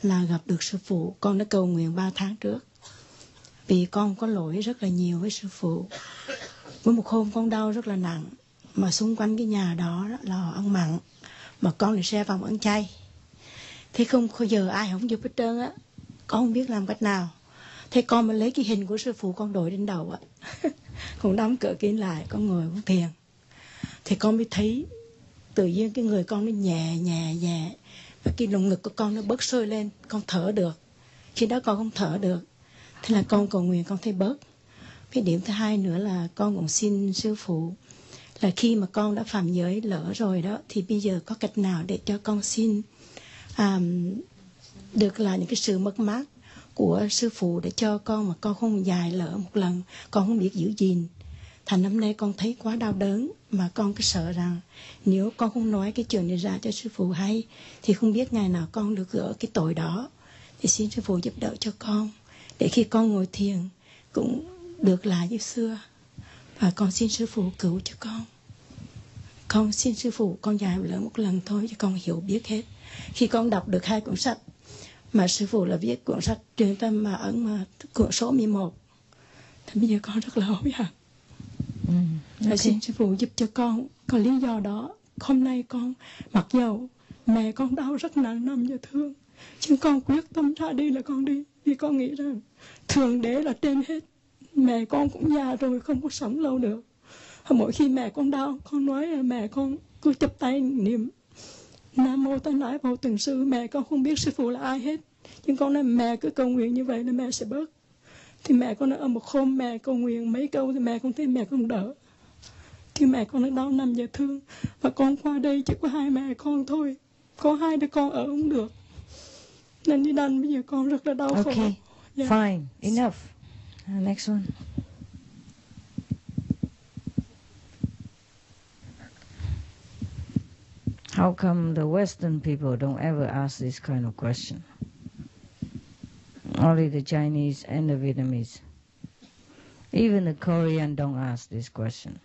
là gặp được sư phụ. Con đã cầu nguyện 3 tháng trước, vì con có lỗi rất là nhiều với sư phụ. Với một hôm con đau rất là nặng, mà xung quanh cái nhà đó là họ ăn mặn, mà con lại xe vào ăn chay. Thế không bao giờ ai không giúp hết trơn á, con không biết làm cách nào. Thế con mới lấy cái hình của sư phụ con đội lên đầu á. Con đóng cửa kín lại, con ngồi uống thiền. Thì con mới thấy tự nhiên cái người con nó nhẹ nhẹ nhẹ, và cái lồng ngực của con nó bớt sôi lên, con thở được. Khi đó con không thở được, thế là con cầu nguyện con thấy bớt. Cái điểm thứ hai nữa là con cũng xin sư phụ là khi mà con đã phạm giới lỡ rồi đó, thì bây giờ có cách nào để cho con xin được là những cái sự mất mát của sư phụ, để cho con mà con không dài lỡ một lần, con không biết giữ gìn. Thành năm nay con thấy quá đau đớn, mà con cứ sợ rằng nếu con không nói cái chuyện này ra cho sư phụ hay, thì không biết ngày nào con được gỡ cái tội đó. Thì xin sư phụ giúp đỡ cho con, để khi con ngồi thiền cũng được lại như xưa. Và con xin sư phụ cứu cho con. Con xin sư phụ, con dài lỡ một lần thôi cho con hiểu biết hết. Khi con đọc được 2 cuốn sách mà sư phụ là viết cuốn sách truyền tâm mà ấn mà cuốn số 11, thì bây giờ con rất là hối hận. Xin sư phụ giúp cho con. Có lý do đó hôm nay con mặc dầu mẹ con đau rất nặng nằm giờ thương, nhưng con quyết tâm ra đi là con đi, vì con nghĩ rằng Thượng Đế là trên hết. Mẹ con cũng già rồi, không có sống lâu được. Mỗi khi mẹ con đau, con nói là mẹ con cứ chắp tay niệm Nam Mô Tát Nãi Vô Từng Sư. Mẹ con không biết sư phụ là ai hết, nhưng con nói mẹ cứ cầu nguyện như vậy là mẹ sẽ bớt. Thì mẹ con nói ở một hôm mẹ cầu nguyện mấy câu thì mẹ con thấy mẹ con đỡ. Thì mẹ con nó đau nằm giờ thương, và con qua đây chỉ có 2 mẹ con thôi, có 2 đứa con ở không được, nên đi đành bây giờ con rất là đau khổ. Okay, fine, enough. Next one. How come the Western people don't ever ask this kind of question? Only the Chinese and the Vietnamese. Even the Korean don't ask this question.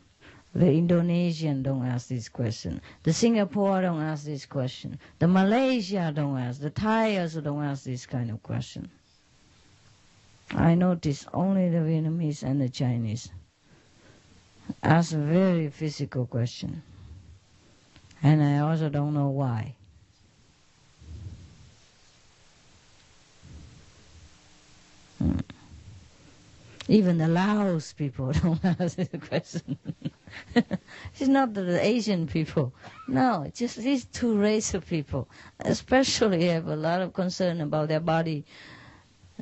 The Indonesian don't ask this question. The Singapore don't ask this question. The Malaysia don't ask. The Thai also don't ask this kind of question. I notice only the Vietnamese and the Chinese ask a very physical question. And I also don't know why. Even the Laos people don't ask this question. It's not the Asian people. No, it's just these 2 races of people, especially have a lot of concern about their body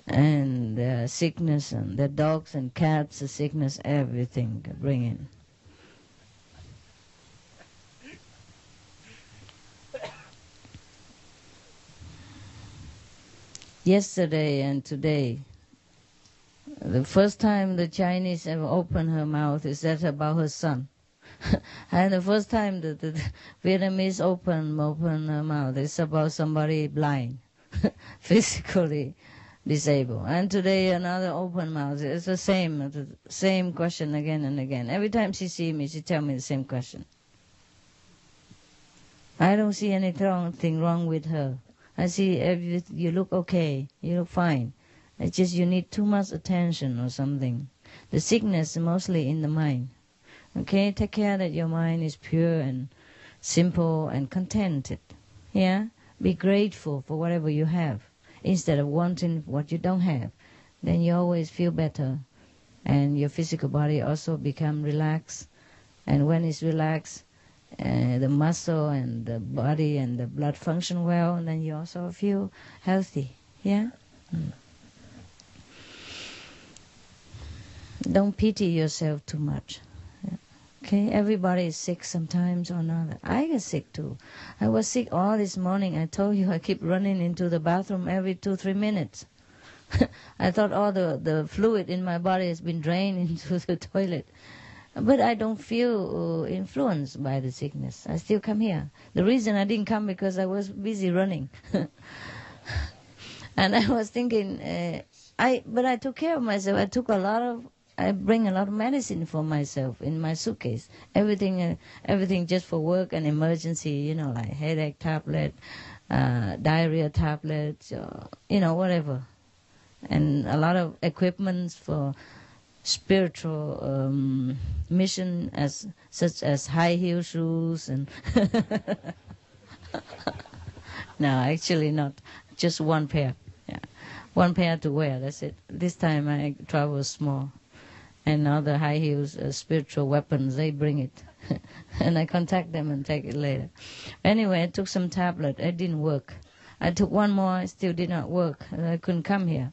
and their sickness, and their dogs and cats, the sickness, everything they bring in. Yesterday and today, the first time the Chinese ever opened her mouth is that about her son. And the first time that the Vietnamese open her mouth is about somebody blind, physically disabled. And today another open mouth. It's the same question again and again. Every time she see me, she tell me the same question. I don't see anything wrong with her. I see you look okay, you look fine. It's just you need too much attention or something. The sickness is mostly in the mind. Okay, take care that your mind is pure and simple and contented. Yeah, Be grateful for whatever you have instead of wanting what you don't have. Then you always feel better, and your physical body also become relaxed. And when it's relaxed, the muscle and the body and the blood function well, and then you also feel healthy. Yeah. Don't pity yourself too much. Okay, everybody is sick sometimes or another. I get sick too. I was sick all this morning. I told you I keep running into the bathroom every 2-3 minutes. I thought all the fluid in my body has been drained into the toilet. But I don't feel influenced by the sickness. I still come here. The reason I didn't come because I was busy running. And I was thinking, but I took care of myself. I bring a lot of medicine for myself in my suitcase. Everything just for work and emergency, like headache tablet, diarrhea tablets, whatever. And a lot of equipment for spiritual mission, such as high heel shoes and no, actually not, just one pair. Yeah, one pair to wear. That's it. This time I travel small, and now the high heels, spiritual weapons, they bring it, and I contact them and take it later. Anyway, I took some tablet. It didn't work. I took one more. It still did not work. And I couldn't come here.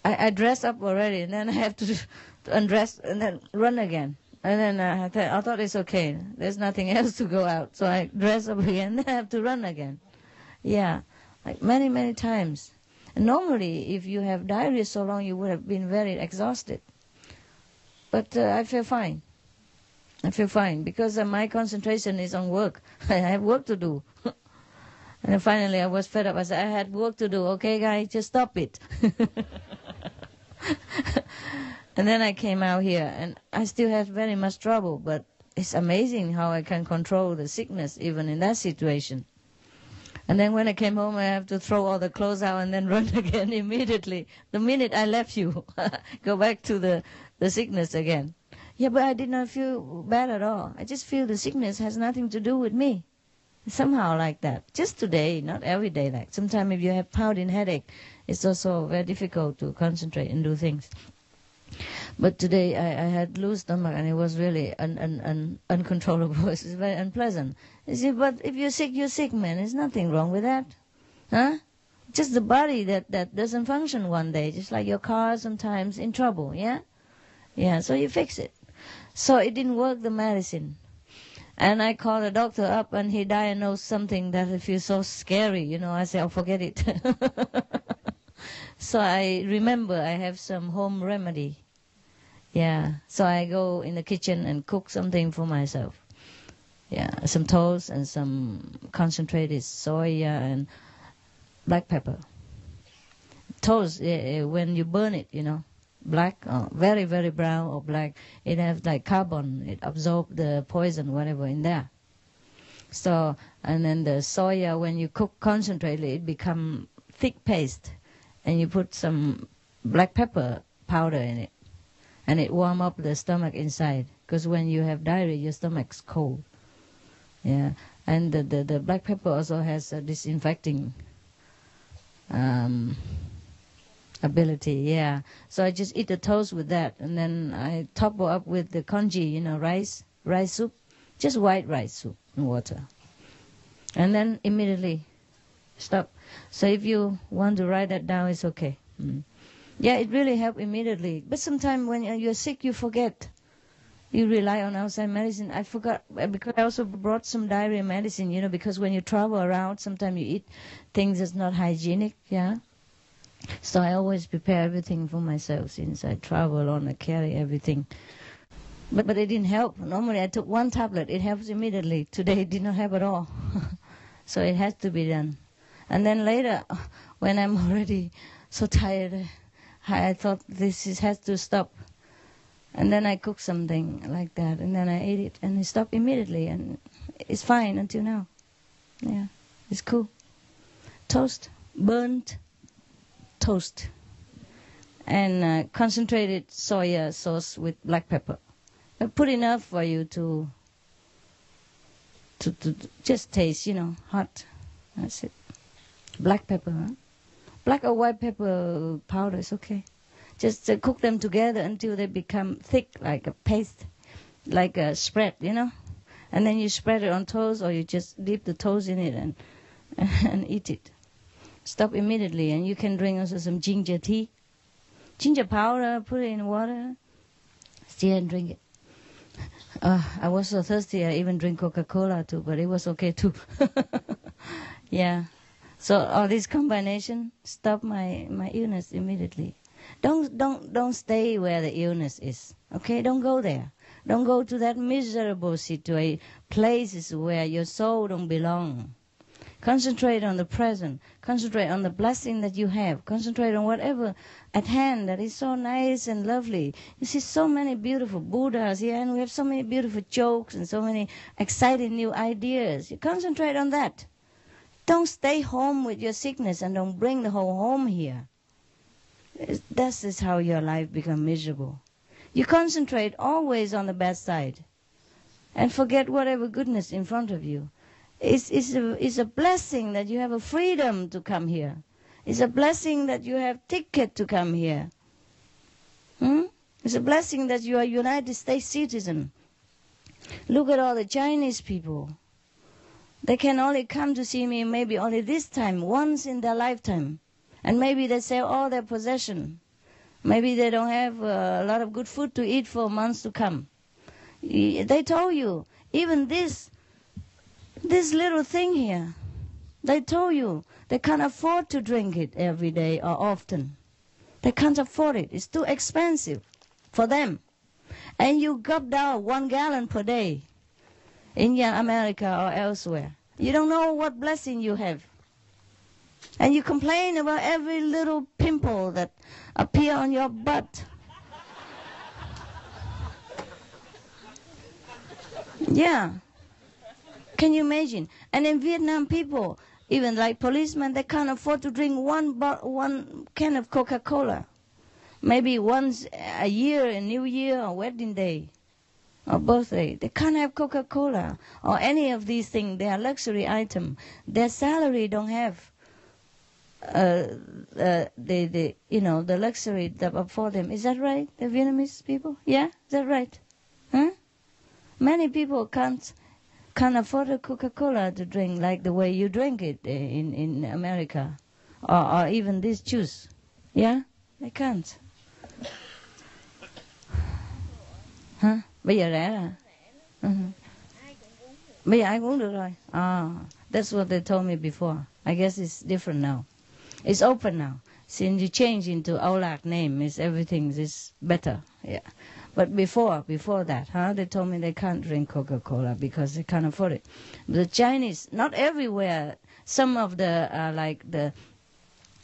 I dress up already, and then I have to undress and then run again. And then I thought it's okay. There's nothing else to go out. So I dress up again, then I have to run again. Yeah, like many, many times. And normally, if you have diarrhea so long, you would have been very exhausted. But I feel fine. I feel fine because my concentration is on work. I have work to do. And finally, I was fed up. I said, I had work to do. Okay, guys, just stop it. And then I came out here, and I still have very much trouble, but it's amazing how I can control the sickness even in that situation. And then when I came home, I have to throw all the clothes out and then run again immediately. The minute I left you, go back to the sickness again. Yeah, but I did not feel bad at all. I just feel the sickness has nothing to do with me. Somehow like that. Just today, not every day. Like sometimes if you have pounding headache, it's also very difficult to concentrate and do things. But today I had loose stomach and it was really uncontrollable. It's very unpleasant. You see, but if you're sick, man. There's nothing wrong with that. Huh? Just the body that doesn't function one day. Just like your car sometimes in trouble, yeah? Yeah, so you fix it. So it didn't work, the medicine. And I called the doctor up and he diagnosed something that I feel so scary. I said, oh, forget it. So I remember I have some home remedy. Yeah, so I go in the kitchen and cook something for myself. Yeah, some toast and some concentrated soya and black pepper. Toast, when you burn it, black, very, very brown or black, it has like carbon. It absorbs the poison, whatever, in there. So, and then the soya, when you cook concentratedly, it become thick paste. And you put some black pepper powder in it. And it warm up the stomach inside. Because when you have diarrhea, your stomach's cold. Yeah. And the black pepper also has a disinfecting ability. Yeah. So I just eat the toast with that. And then I top up with the congee, rice soup. Just white rice soup and water. And then immediately stop. So if you want to write that down, it's okay. Yeah, it really helped immediately. But sometimes when you're sick, you forget. You rely on outside medicine. I forgot because I also brought some diarrhea medicine, because when you travel around, sometimes you eat things that's not hygienic, yeah. So I always prepare everything for myself since I travel alone. I carry everything. But it didn't help. Normally I took one tablet. It helps immediately. Today it did not help at all. So it has to be done. And then later, when I'm already so tired, I thought this has to stop. And then I cooked something like that, and then I ate it, and it stopped immediately, and it's fine until now. Yeah, it's cool. Toast, burnt toast, and concentrated soya sauce with black pepper. I put enough for you to just taste, hot. That's it. Black pepper, huh? Black or white pepper powder is okay. Just cook them together until they become thick, like a paste, like a spread, you know. And then you spread it on toast, or you just dip the toast in it and eat it. Stop immediately, and you can drink also some ginger tea. Ginger powder, put it in water, stir and drink it. I was so thirsty, I even drink Coca-Cola too, but it was okay too. Yeah. So all this combination stop my illness immediately. Don't stay where the illness is. Okay, don't go there. Don't go to that miserable situation, places where your soul don't belong. Concentrate on the present. Concentrate on the blessing that you have. Concentrate on whatever at hand that is so nice and lovely. You see so many beautiful Buddhas here, and we have so many beautiful jokes and so many exciting new ideas. You concentrate on that. Don't stay home with your sickness and don't bring the whole home here. This is how your life becomes miserable. You concentrate always on the bad side and forget whatever goodness in front of you. It's a blessing that you have a freedom to come here. It's a blessing that you have ticket to come here. It's a blessing that you are a United States citizen. Look at all the Chinese people. They can only come to see me maybe only this time, once in their lifetime. And maybe they sell all their possession. Maybe they don't have a lot of good food to eat for months to come. They told you, even this little thing here, they told you they can't afford to drink it every day or often. They can't afford it. It's too expensive for them. And you gulp down 1 gallon per day in America or elsewhere. You don't know what blessing you have. And you complain about every little pimple that appear on your butt. Yeah. Can you imagine? And in Vietnam, people, even like policemen, they can't afford to drink one can of Coca-Cola. Maybe once a year, a New Year or wedding day or birthday. They can't have Coca-Cola or any of these things. They are luxury item. Their salary don't have the luxury that for them. Is that right? The Vietnamese people? Yeah, is that right? Huh? Many people can't afford a Coca-Cola to drink like the way you drink it in America, or even this juice. Yeah, they can't. Hả? Bây giờ rẻ à? Bây giờ ai cũng uống được rồi. That's what they told me before. I guess it's different now. It's open now. Since you change into Aulak name, everything is better. Yeah. But before that, they told me they can't drink Coca-Cola because they can't afford it. The Chinese, not everywhere. Some of the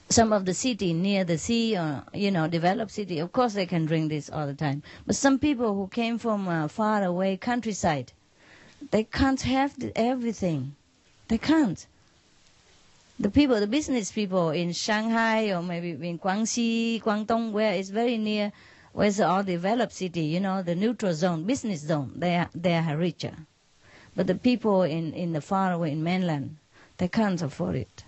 some of the city near the sea, or developed city, of course they can drink this all the time. But some people who came from far away countryside, they can't have everything. They can't. The business people in Shanghai or maybe in Guangxi, Guangdong, where it's very near. Where's all developed city, the neutral zone, business zone, they are richer. But the people in the far away in mainland, they can't afford it.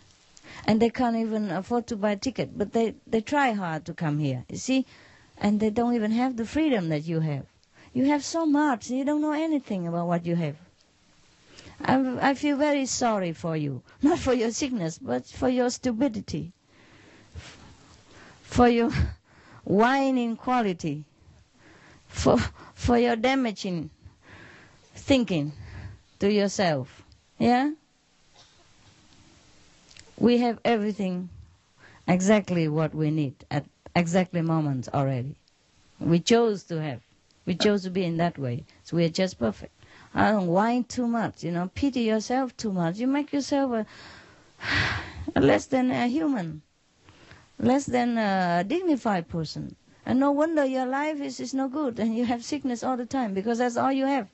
And they can't even afford to buy a ticket, but they try hard to come here, you see? And they don't even have the freedom that you have. You have so much, you don't know anything about what you have. I feel very sorry for you, not for your sickness, but for your stupidity, for your whining quality, for your damaging thinking to yourself. Yeah? We have everything exactly what we need at exactly moments already. We chose to have. We chose to be in that way. So we are just perfect. I don't whine too much, pity yourself too much. You make yourself a less than a human. Less than a dignified person. And no wonder your life is no good and you have sickness all the time because that's all you have.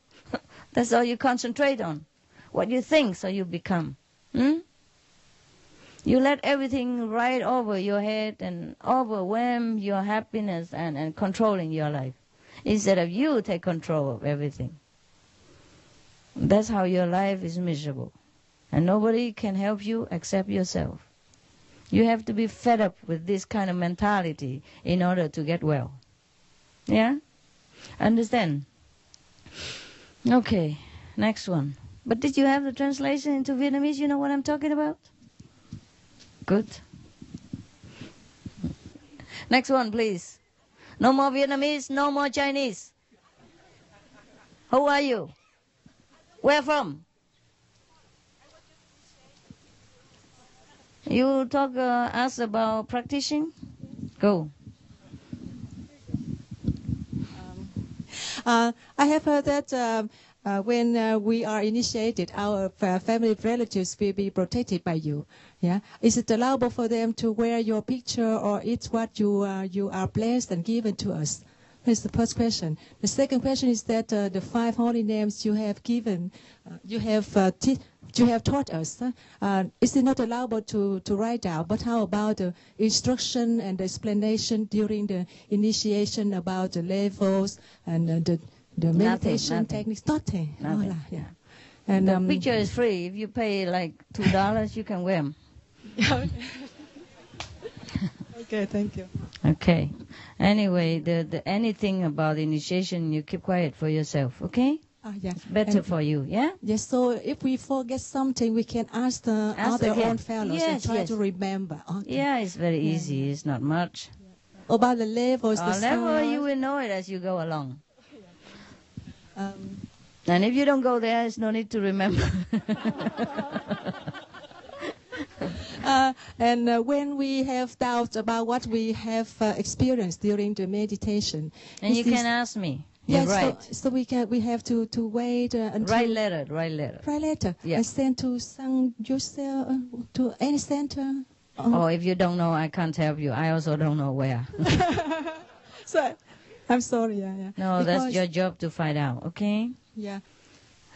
That's all you concentrate on. What you think, so you become. You let everything ride over your head and overwhelm your happiness and controlling your life. Instead of you take control of everything. That's how your life is miserable. And nobody can help you except yourself. You have to be fed up with this kind of mentality in order to get well. Yeah? Understand? Okay, next one. But did you have the translation into Vietnamese? You know what I'm talking about? Good. Next one, please. No more Vietnamese, no more Chinese. Who are you? Where from? You talk us about practicing? Go. I have heard that when we are initiated, our family relatives will be protected by you. Yeah, is it allowable for them to wear your picture or eat what you are blessed and given to us? That's the first question. The second question is that the 5 holy names you have given, you have taught us. Is it not allowable to write down? But how about the instruction and the explanation during the initiation about the levels and the meditation techniques? Nothing. Nothing. Oh, yeah. And the picture is free. If you pay like $2, you can wear them. Okay, thank you. Okay. Anyway, the anything about initiation, you keep quiet for yourself, okay? Yeah. Better for you, yeah? Yes, so if we forget something, we can ask the other again. own fellows and try to remember. Okay. Yeah, it's very easy. It's not much. About the levels, level, you will know it as you go along. And if you don't go there, there's no need to remember. And when we have doubts about what we have experienced during the meditation, and you can ask me. Yes, right. So we have to wait until write letter. Write letter. Yeah. And send to San Jose, to any center. Oh, if you don't know, I can't help you. I also don't know where. So I'm sorry. Yeah. No, that's your job to find out. Okay. Yeah.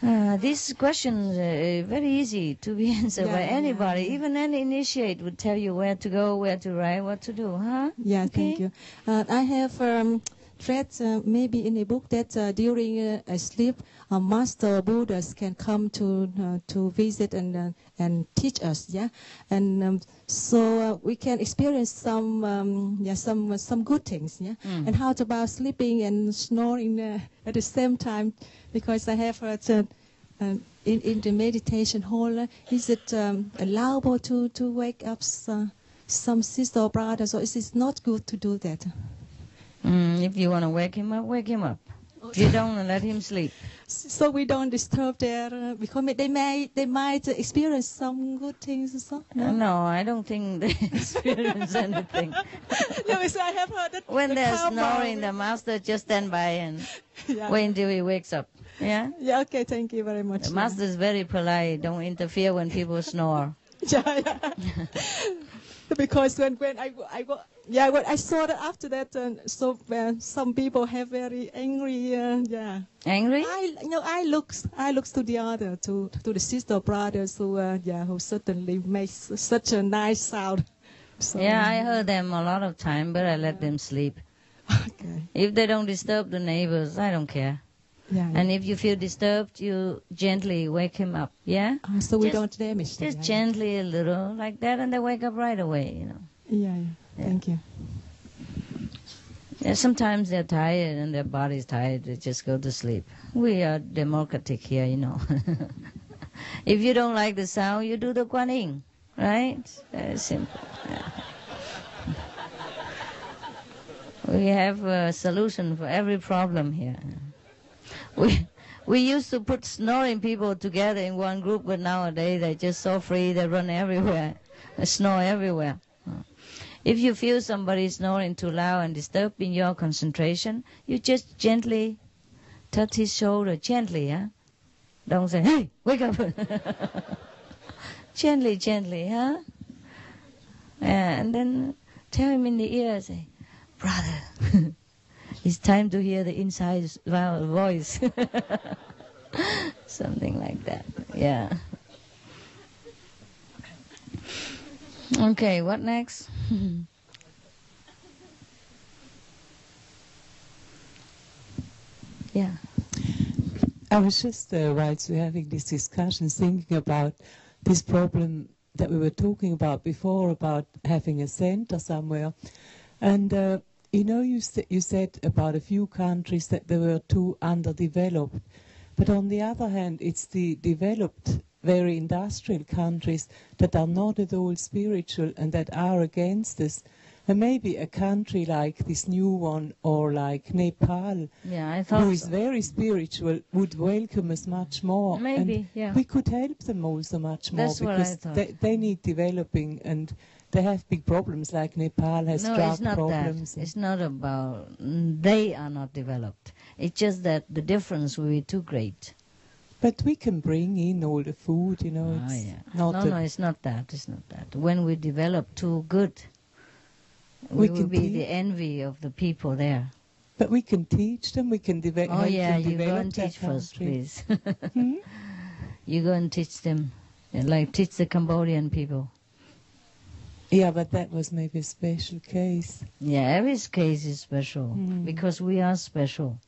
This question is very easy to be answered by anybody. Even any initiate would tell you where to go, where to write, what to do, huh? Yeah, thank you. I have read maybe in a book that during a sleep, master Buddhas can come to visit and teach us. Yeah, and so we can experience some good things. Yeah, and how about sleeping and snoring at the same time? Because I have heard in the meditation hall, is it allowable to wake up some sister or brothers, or is it not good to do that? If you want to wake him up, wake him up. If you don't, let him sleep. So we don't disturb their because they might experience some good things or something. No, I don't think they experience anything. Yes, I have heard that when they're snoring, the master just stand by and wait until he wakes up. Yeah. Yeah. Okay. Thank you very much. The master is very polite. Don't interfere when people snore. Yeah. Because when I saw that after that, some people have very angry. Angry? I looks to the other to the sister brothers who certainly makes such a nice sound. So, I heard them a lot of time, but I let them sleep. Okay. If they don't disturb the neighbors, I don't care. Yeah. And if you feel disturbed, you gently wake him up. Yeah. So we don't damage them. Just gently a little like that, and they wake up right away. Yeah. Thank you. Yeah, sometimes they're tired and their body's tired. They just go to sleep. We are democratic here, If you don't like the sound, you do the Kuan Yin, right? Very simple. Yeah. We have a solution for every problem here. We used to put snoring people together in one group, but nowadays they're just so free. They run everywhere. They snore everywhere. If you feel somebody snoring too loud and disturbing your concentration, you just gently touch his shoulder, gently, huh? Don't say, hey, wake up. Gently, huh? And then tell him in the ear, say, brother, it's time to hear the inside voice. Something like that, yeah. Okay, what next? Yeah. I was just while we're having this discussion thinking about this problem that we were talking about before, about having a center somewhere. And, you said about a few countries that they were too underdeveloped. But on the other hand, it's the developed, very industrial countries that are not at all spiritual and that are against us. And maybe a country like this new one, or like Nepal, who is very spiritual, would welcome us much more. Maybe, and we could help them also much more. That's because they need developing, and they have big problems, like Nepal has drug problems. It's not about they are not developed. It's just that the difference will be too great. But we can bring in all the food, It's No, it's not that. It's not that. When we develop too good, we will be the envy of the people there. But we can teach them. We can develop. Oh yeah, you go and teach first, please. You go and teach them, like teach the Cambodian people. Yeah, but that was maybe a special case. Yeah, every case is special because we are special.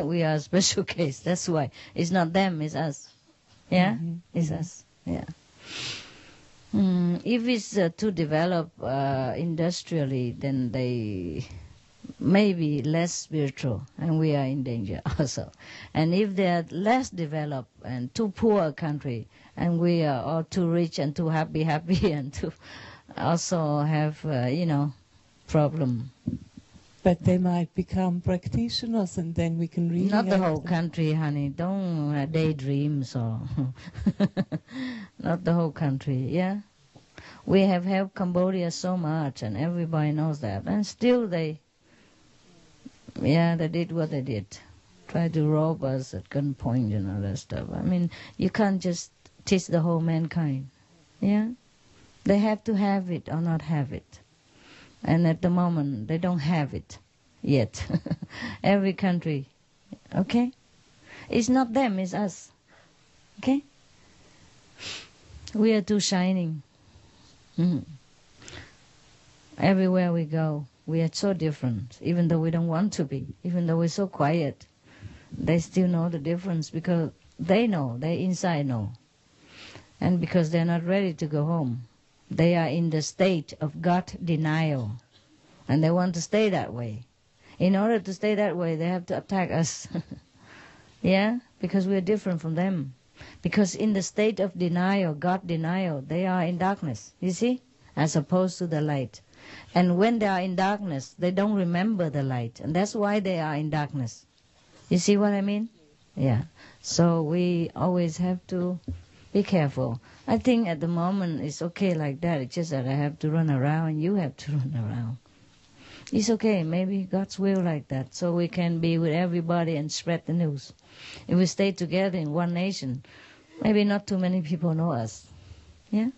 We are a special case. That's why it's not them, it's us. Yeah, it's us. Yeah. If it's too developed industrially, then they may be less spiritual, and we are in danger also. And if they are less developed and too poor a country, and we are all too rich and too happy, and to also have, problem. But they might become practitioners, and then we can really Not the help whole them. country, honey. Don't daydream so. Not the whole country, yeah? We have helped Cambodia so much, and everybody knows that. And still they did what they did. Tried to rob us at gunpoint and all that stuff. I mean, you can't just teach the whole mankind, yeah? They have to have it or not have it. And at the moment, they don't have it yet. Every country, okay? It's not them, it's us, okay? We are too shining. Everywhere we go, we are so different, even though we don't want to be, even though we're so quiet. They still know the difference because they know, they inside know. And because they're not ready to go home. They are in the state of God denial, and they want to stay that way. In order to stay that way, they have to attack us. Yeah? Because we are different from them. Because in the state of denial, God denial, they are in darkness, you see, as opposed to the light. And when they are in darkness, they don't remember the light, and that's why they are in darkness. You see what I mean? Yeah. So we always have to be careful. I think at the moment it's okay like that. It's just that I have to run around and you have to run around. It's okay. Maybe God's will like that. So we can be with everybody and spread the news. If we stay together in one nation, maybe not too many people know us. Yeah?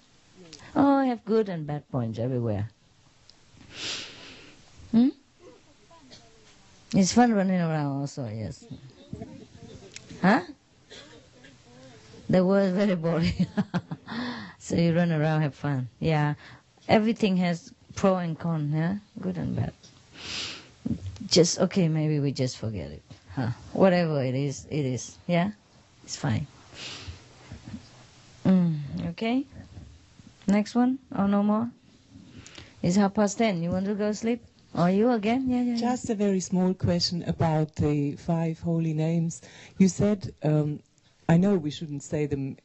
Oh, I have good and bad points everywhere. It's fun running around also, yes. Huh? The world is very boring. So you run around, have fun. Yeah. Everything has pro and con, yeah? Good and bad. Just, okay, maybe we just forget it. Huh? Whatever it is, yeah? It's fine. Okay? Next one? Or no more? It's 10:30. You want to go sleep? Or you again? Yeah. Just a very small question about the 5 holy names. You said, I know we shouldn't say them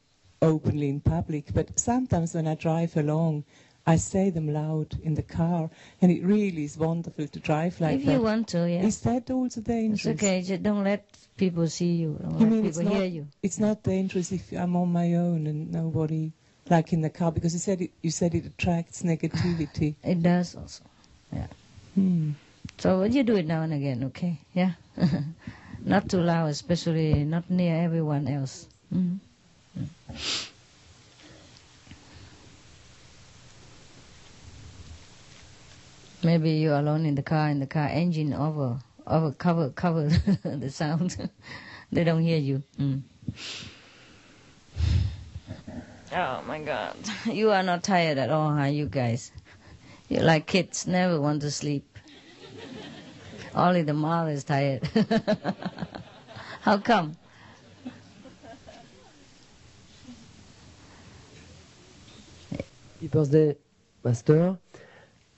openly in public, but sometimes when I drive along, I say them loud in the car, and it really is wonderful to drive like that. If you want to, yeah. Is that also dangerous? It's okay. Just don't let people see you. Don't let people hear you. It's not dangerous if I'm on my own and nobody, like in the car, because you said it attracts negativity. It does also, yeah. So you do it now and again, okay? Yeah. Not too loud, especially not near everyone else. Maybe you're alone in the car engine cover the sound. They don't hear you. Oh my God. You are not tired at all, huh, you guys? You're like kids, never want to sleep. Only the mother is tired. How come? Happy birthday, Master.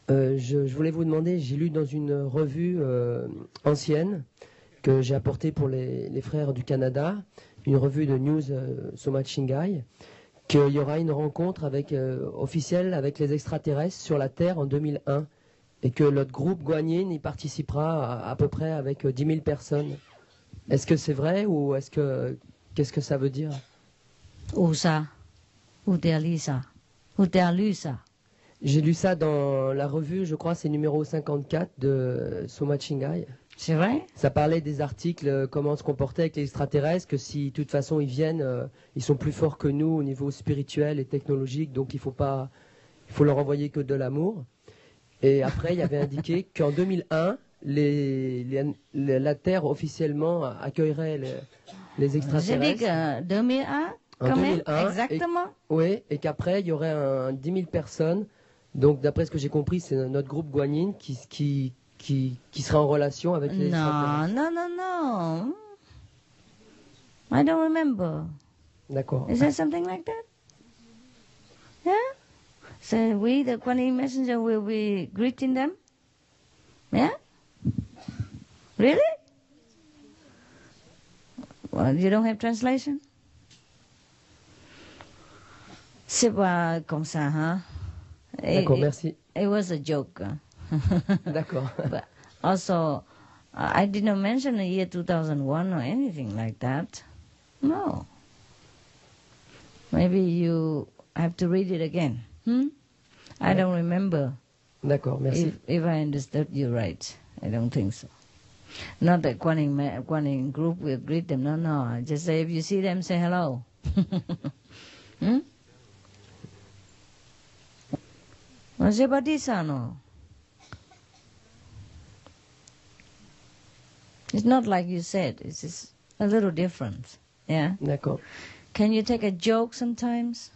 Je voulais vous demander, j'ai lu dans une revue ancienne que j'ai apportée pour les frères du Canada, une revue de news Soma Chinghai, qu'il y aura une rencontre officielle avec les extraterrestres sur la Terre en 2001 et que notre groupe Guanyin y participera à peu près avec 10 000 personnes. Est-ce que c'est vrai ou qu'est-ce que ça veut dire? Où ça? Où t'as lu ça? Où t'as lu ça? J'ai lu ça dans la revue, je crois, c'est numéro 54 de Soma Chinghai. C'est vrai? Ça parlait des articles, comment se comporter avec les extraterrestres, que si de toute façon ils viennent, ils sont plus forts que nous au niveau spirituel et technologique, donc il faut leur envoyer que de l'amour. Et après, il y avait indiqué qu'en 2001, la Terre officiellement accueillerait les extraterrestres. J'ai dit que 2001, en 2001, exactement. Oui, et qu'après, il y aurait 10 000 personnes. Donc, d'après ce que j'ai compris, c'est notre groupe Guanyin qui sera en relation avec les extraterrestres. No. I don't remember. D'accord. Is there something like that? Yeah? So we, the Guanyin messenger, will be greeting them? Yeah? Really? Well, you don't have translation? C'est pas comme ça, hein? D'accord, merci. It was a joke. D'accord. But also, I did not mention the year 2001 or anything like that. No. Maybe you have to read it again. I don't remember. D'accord, merci. If I understood you right. I don't think so. Not that Guanyin group will greet them. No. Just say if you see them, say hello. Was it Badisa, no? It's not like you said. It's just a little different. Yeah? D'accord. Can you take a joke sometimes?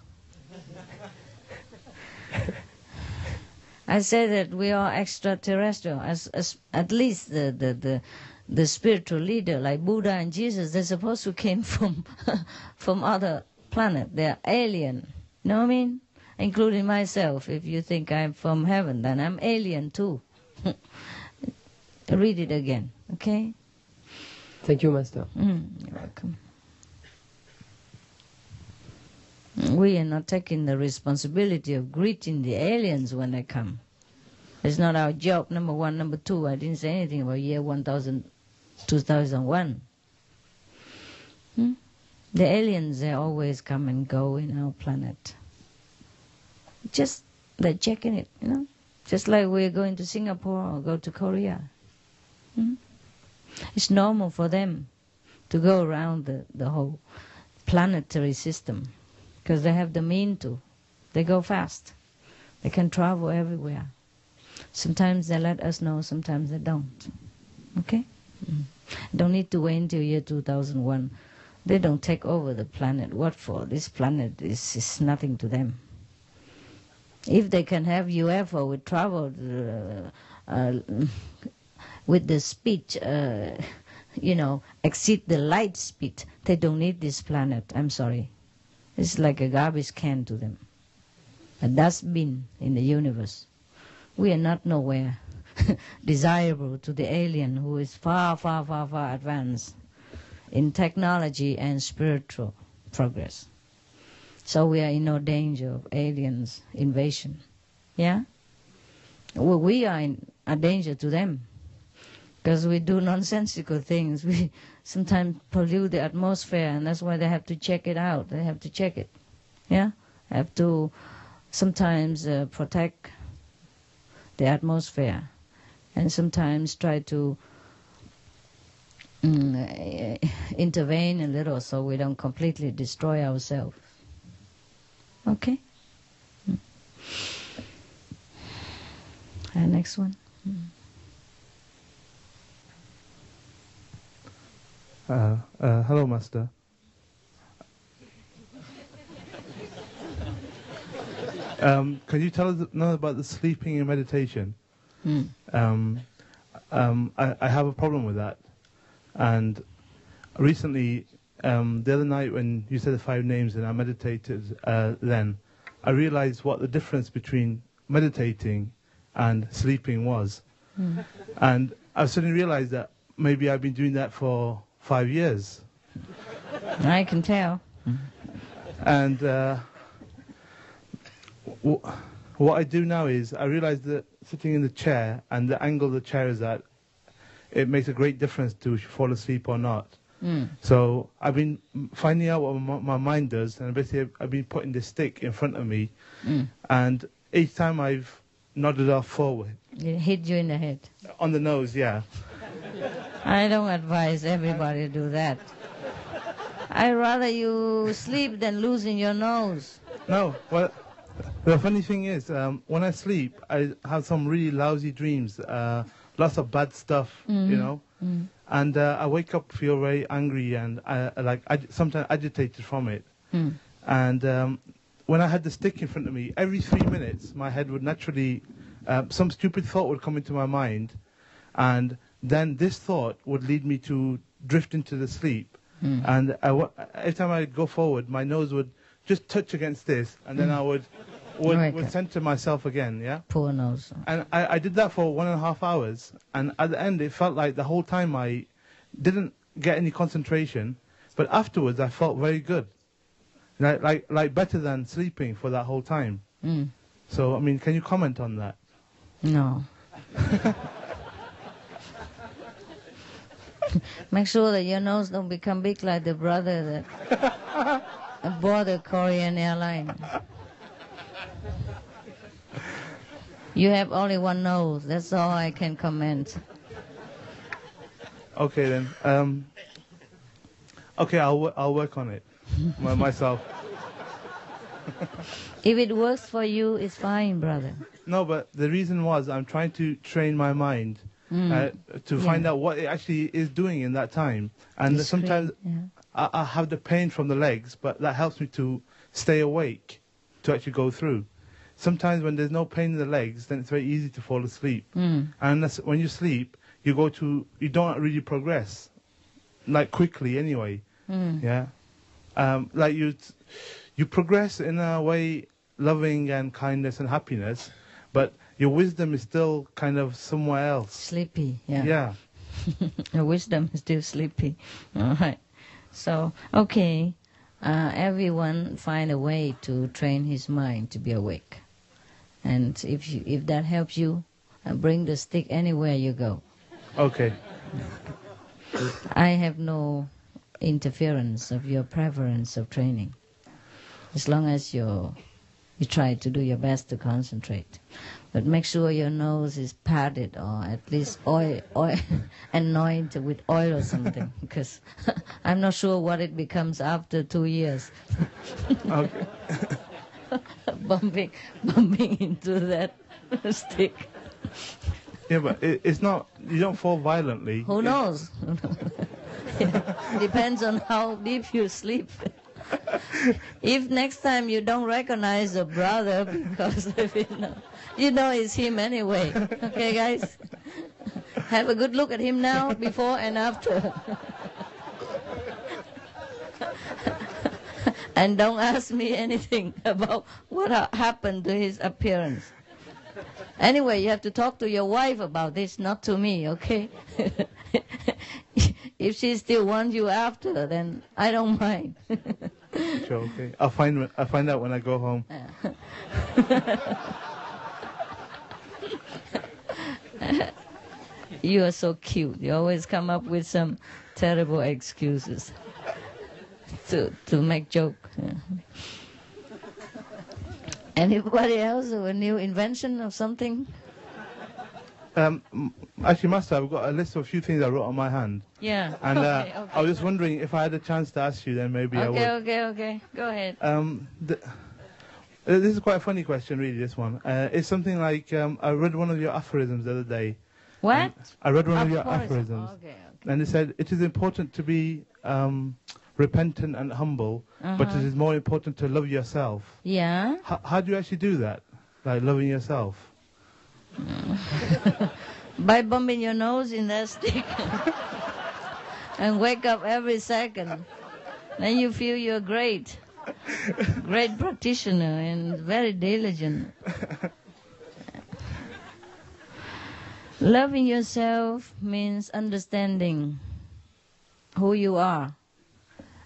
I say that we are extraterrestrial. As at least the spiritual leader, like Buddha and Jesus, they're supposed to came from other planet. They're alien. You know what I mean? Including myself. If you think I'm from heaven, then I'm alien too. Read it again, okay? Thank you, Master. You're welcome. We are not taking the responsibility of greeting the aliens when they come. It's not our job, number one. Number two, I didn't say anything about year 2001. The aliens, they always come and go in our planet. Just, they're checking it, you know? Just like we're going to Singapore or go to Korea. It's normal for them to go around the whole planetary system because they have the mean to. They go fast. They can travel everywhere. Sometimes they let us know, sometimes they don't. Okay? Don't need to wait until year 2001. They don't take over the planet. What for? This planet is nothing to them. If they can have UFO with travel with the speed, exceed the light speed, they don't need this planet. I'm sorry. It's like a garbage can to them. A dustbin in the universe. We are not nowhere desirable to the alien who is far, far, far, far advanced in technology and spiritual progress. So we are in no danger of aliens' invasion. Yeah? Well, we are in a danger to them because we do nonsensical things. We sometimes pollute the atmosphere, and that's why they have to check it out. They have to check it. Yeah? Have to sometimes protect the atmosphere and sometimes try to intervene a little so we don't completely destroy ourselves. Okay? And next one. Hello, Master. Can you tell us about the sleeping and meditation? I have a problem with that. And recently, the other night when you said the 5 names and I meditated then, I realized what the difference between meditating and sleeping was. And I suddenly realized that maybe I've been doing that for 5 years. I can tell. And what I do now is I realize that sitting in the chair and the angle the chair is at, it makes a great difference to if you fall asleep or not. So I've been finding out what my mind does, and basically I've been putting this stick in front of me, and each time I've nodded off forward. It hit you in the head. On the nose, yeah. I don't advise everybody to do that. I'd rather you sleep than losing your nose. No, well, the funny thing is, when I sleep, I have some really lousy dreams, lots of bad stuff, you know. And I wake up, feel very angry and sometimes agitated from it. And when I had the stick in front of me, every 3 minutes, my head would naturally, some stupid thought would come into my mind, and then this thought would lead me to drift into the sleep. And every time I go forward, my nose would just touch against this, and then I would center myself again, yeah? Poor nose. And I did that for 1.5 hours, and at the end it felt like the whole time I didn't get any concentration, but afterwards I felt very good. Like better than sleeping for that whole time. So, I mean, can you comment on that? No. Make sure that your nose don't become big like the brother that aboard the Korean airline. You have only one nose. That's all I can comment. Okay then. Okay, I'll work on it myself. If it works for you, it's fine, brother. No, but the reason was I'm trying to train my mind to find out what it actually is doing in that time. And sometimes I have the pain from the legs, but that helps me to stay awake, to actually go through. Sometimes when there's no pain in the legs, then it's very easy to fall asleep. And that's, when you sleep, you don't really progress, like quickly anyway. Yeah, like you progress in a way, loving and kindness and happiness, but your wisdom is still kind of somewhere else. Sleepy, yeah. Yeah. Your wisdom is still sleepy. All right. So, okay, everyone find a way to train his mind to be awake. And if that helps you, bring the stick anywhere you go. Okay. I have no interference of your preference of training, as long as you try to do your best to concentrate. But make sure your nose is padded, or at least oil anointed with oil or something, because I'm not sure what it becomes after 2 years. Okay. bumping into that stick. Yeah, but it's not, you don't fall violently. Who knows? Depends on how deep you sleep. If next time you don't recognize a brother because of it, you know it's him anyway. Okay, guys? Have a good look at him now, before and after. And don't ask me anything about what happened to his appearance. Anyway, you have to talk to your wife about this, not to me, okay? If she still wants you after, then I don't mind. Sure, okay. I'll find out when I go home. You are so cute. You always come up with some terrible excuses to make joke. Anybody else with a new invention of something? Actually, Master, I've got a list of a few things I wrote on my hand. Yeah. And okay. I was just wondering if I had a chance to ask you, then maybe I would. Okay. Go ahead. This is quite a funny question, really, this one. It's something like, I read one of your aphorisms the other day. What? I read one of your aphorisms. Okay. And it said, it is important to be repentant and humble, but it is more important to love yourself. Yeah? How do you actually do that? Like loving yourself? By bumping your nose in that stick and wake up every second. Then you feel you're great. Great practitioner and very diligent. Loving yourself means understanding who you are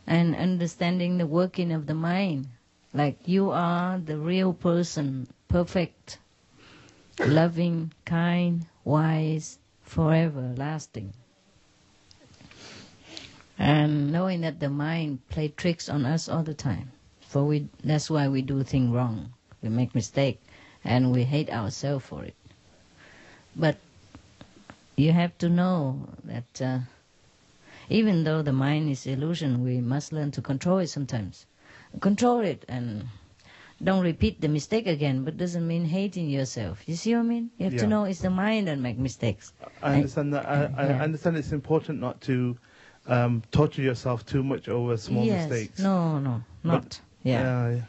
and understanding the working of the mind. Like you are the real person, perfect, loving, kind, wise, forever lasting. And knowing that the mind plays tricks on us all the time. That's why we do things wrong. We make mistakes and we hate ourselves for it. But you have to know that even though the mind is illusion, we must learn to control it sometimes. Control it and don't repeat the mistake again, but doesn't mean hating yourself. You see what I mean? You have to know it's the mind that makes mistakes. I understand that. I understand it's important not to torture yourself too much over small mistakes. No, not. Yeah.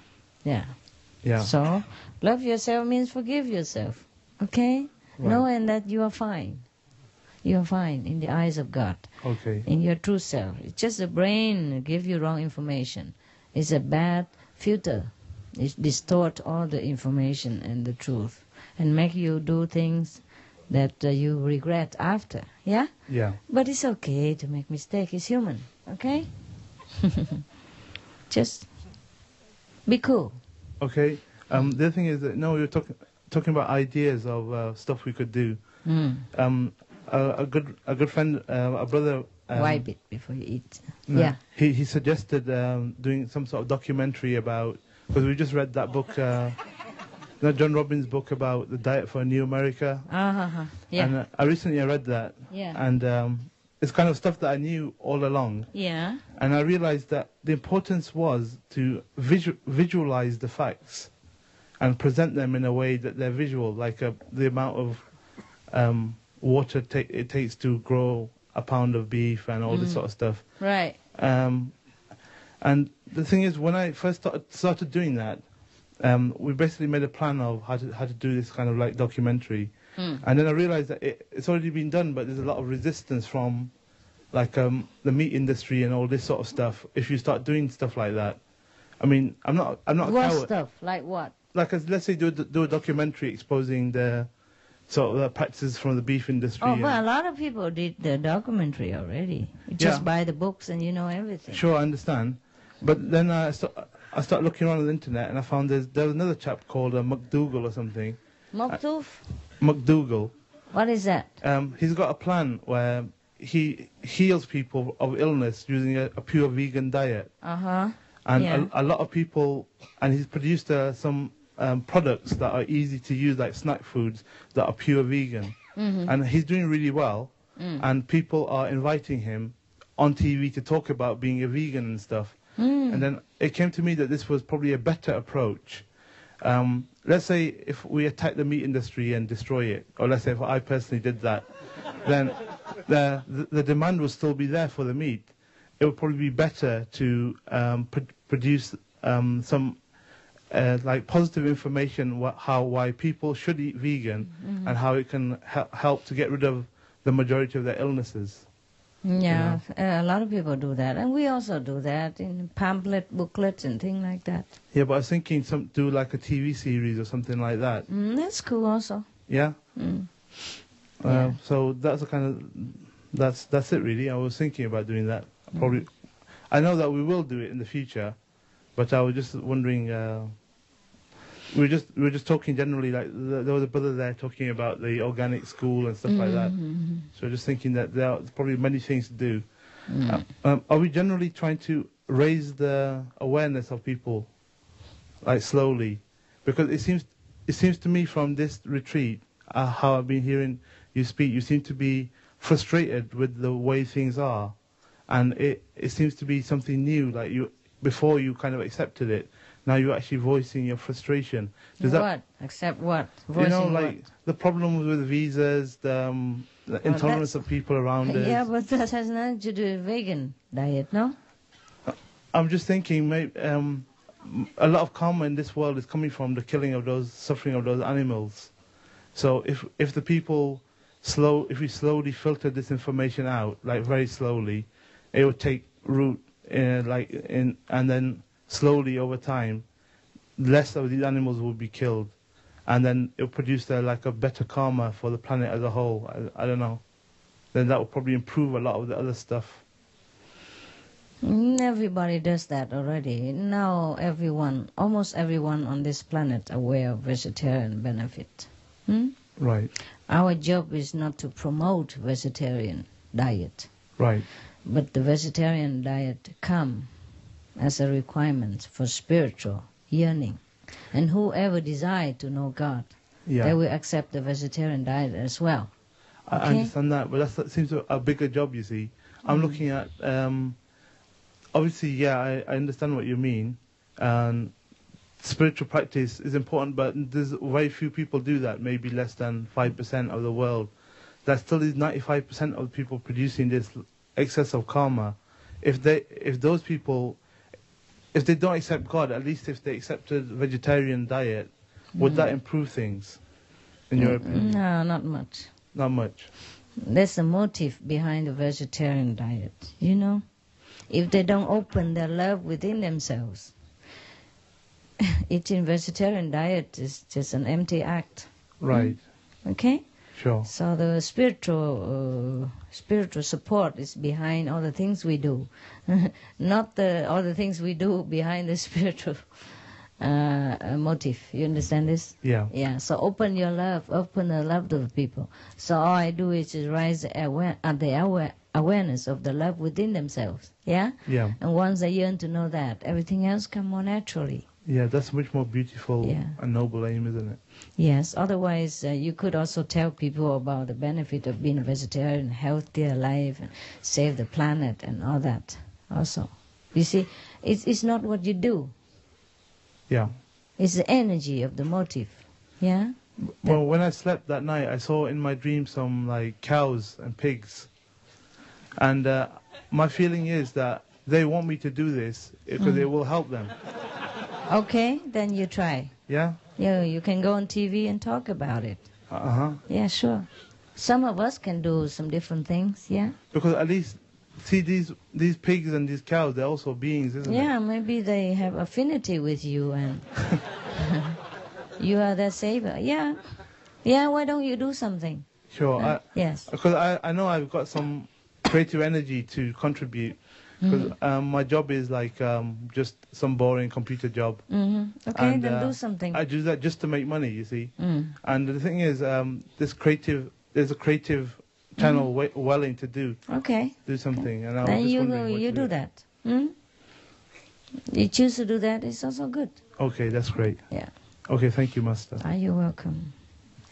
So, love yourself means forgive yourself. Okay? Right. Knowing that you are fine. You are fine in the eyes of God. Okay. In your true self. It's just the brain give you wrong information. It's a bad filter. It distort all the information and the truth and make you do things that you regret after. Yeah? Yeah. But it's okay to make mistake. It's human. Okay? Just be cool. Okay. The other thing is that you're talking about ideas of stuff we could do. A good friend, a brother. Wipe it before you eat. No, Yeah. He suggested doing some sort of documentary about, because we just read that book, John Robbins' book about the diet for a new America. Yeah. And I recently read that. Yeah. And it's kind of stuff that I knew all along. Yeah. And I realized that the importance was to visualize the facts and present them in a way that they're visual, like the amount of water it takes to grow a pound of beef and all this sort of stuff. Right. And the thing is, when I first started doing that, we basically made a plan of how to do this kind of like documentary. And then I realized that it's already been done, but there's a lot of resistance from like the meat industry and all this sort of stuff. If you start doing stuff like that, I mean, I'm not a What coward. stuff? Like what? Like let's say do a documentary exposing the sort of the practices from the beef industry. Oh, but a lot of people did the documentary already. You just buy the books and you know everything. Sure, I understand. But then I started looking around on the internet and I found there was another chap called McDougall or something. McDougall. What is that? He's got a plan where he heals people of illness using a pure vegan diet. And a lot of people, and he's produced some products that are easy to use, like snack foods that are pure vegan. And he's doing really well. And people are inviting him on TV to talk about being a vegan and stuff. And then it came to me that this was probably a better approach. Let's say if we attack the meat industry and destroy it, or let's say if I personally did that, then the demand will still be there for the meat. It would probably be better to produce some like positive information why people should eat vegan and how it can help to get rid of the majority of their illnesses. Yeah, a lot of people do that, and we also do that in pamphlet, booklets, and things like that. Yeah, but I was thinking do like a TV series or something like that. That's cool also. Yeah. So that's the kind of that's it really. I was thinking about doing that. Probably, I know that we will do it in the future, but I was just wondering. We were just talking generally, like there was a brother there talking about the organic school and stuff like that. So just thinking that there are probably many things to do. Are we generally trying to raise the awareness of people, like slowly? Because it seems to me from this retreat, how I've been hearing you speak, you seem to be frustrated with the way things are, and it seems to be something new. Like before you kind of accepted it. Now you're actually voicing your frustration. Accept what? Voicing like the problems with visas, the intolerance of people around us. Yeah, but that has nothing to do with vegan diet, no? I'm just thinking, maybe a lot of karma in this world is coming from the killing of suffering of those animals. So if the people if we slowly filter this information out, like very slowly, it would take root, and then slowly over time, less of these animals will be killed, and then it'll produce like a better karma for the planet as a whole. I don't know. Then that will probably improve a lot of the other stuff. Everybody does that already. Now almost everyone on this planet aware of vegetarian benefit. Right. Our job is not to promote vegetarian diet. Right. But the vegetarian diet come as a requirement for spiritual yearning. And whoever desire to know God, they will accept the vegetarian diet as well. Okay? I understand that, but that seems a bigger job, you see. I'm looking at, obviously, I understand what you mean. And spiritual practice is important, but there's very few people do that, maybe less than 5% of the world. That still is 95% of people producing this excess of karma. If those people, if they don't accept God, at least if they accepted vegetarian diet, would that improve things, in your opinion? No, not much. Not much. There's a motive behind the vegetarian diet, you know. If they don't open their love within themselves, eating vegetarian diet is just an empty act. Right. Okay? Sure. So the spiritual support is behind all the things we do, not all the things we do behind the spiritual motive. You understand this? Yeah. Yeah. So open your love, open the love to the people. So all I do is to raise the awareness of the love within themselves. Yeah. Yeah. And once they yearn to know that, everything else come more naturally. Yeah, that's much more beautiful and noble aim, isn't it? Yes, otherwise you could also tell people about the benefit of being a vegetarian, healthier life, and save the planet and all that also. You see, it's not what you do. Yeah. It's the energy of the motive. Yeah? Well, when I slept that night, I saw in my dream some like cows and pigs. And my feeling is that they want me to do this because it will help them. Okay, then you try. Yeah? Yeah, you can go on TV and talk about it. Uh-huh. Yeah, sure. Some of us can do some different things, yeah? Because at least, see, these pigs and these cows, they're also beings, isn't it? Yeah, maybe they have affinity with you and you are their savior. Yeah. Yeah, why don't you do something? Sure. Yes. Because I know I've got some creative energy to contribute. Because my job is like just some boring computer job. Okay, and, then do something. I do that just to make money, you see. And the thing is, there's a creative channel willing to do something. And I was then just wondering you do that. You choose to do that, it's also good. Okay, that's great. Yeah. Okay, thank you, Master. You're welcome.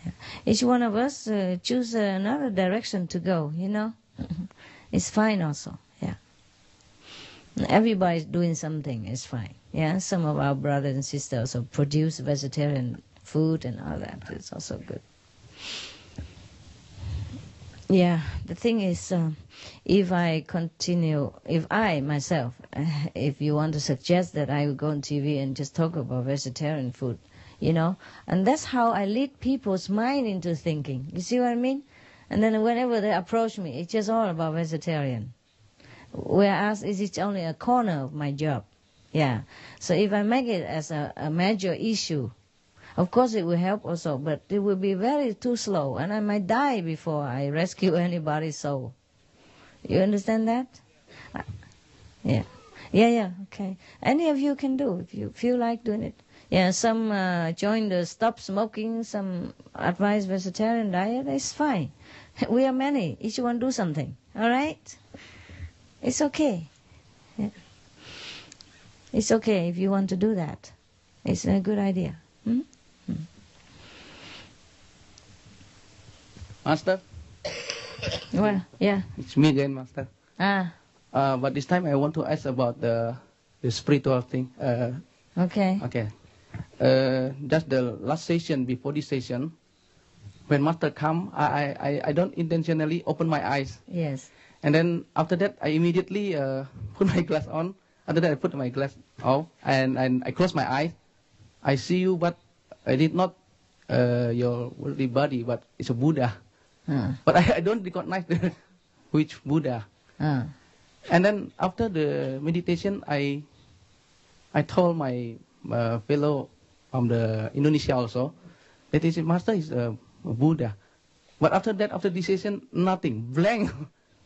Yeah. Each one of us choose another direction to go, you know. It's fine also. Everybody's doing something, it's fine. Yeah, some of our brothers and sisters also produce vegetarian food and all that. It's also good. Yeah, the thing is, if I myself, if you want to suggest that I would go on TV and just talk about vegetarian food, you know, and that's how I lead people's mind into thinking. You see what I mean? And then whenever they approach me, it's just all about vegetarian. Whereas it's only a corner of my job. Yeah. So if I make it as a major issue, of course it will help also, but it will be too slow, and I might die before I rescue anybody's soul. You understand that? Yeah. Yeah, okay. Any of you can do if you feel like doing it. Yeah, some join the stop smoking, some advise vegetarian diet, it's fine. We are many. Each one do something. All right? It's okay. Yeah. It's okay if you want to do that. It's a good idea. Master? Well, yeah. It's me again, Master. But this time I want to ask about the spiritual thing. Okay. Okay. Just the last session, before this session, when Master come, I don't intentionally open my eyes. Yes. And then after that, I immediately put my glass on. After that, I put my glass off, and I close my eyes. I see you, but I did not your worldly body, but it's a Buddha. But I don't recognize which Buddha. And then after the meditation, I I told my fellow from the Indonesia also that his master is a Buddha. But after that, after this session, nothing, blank.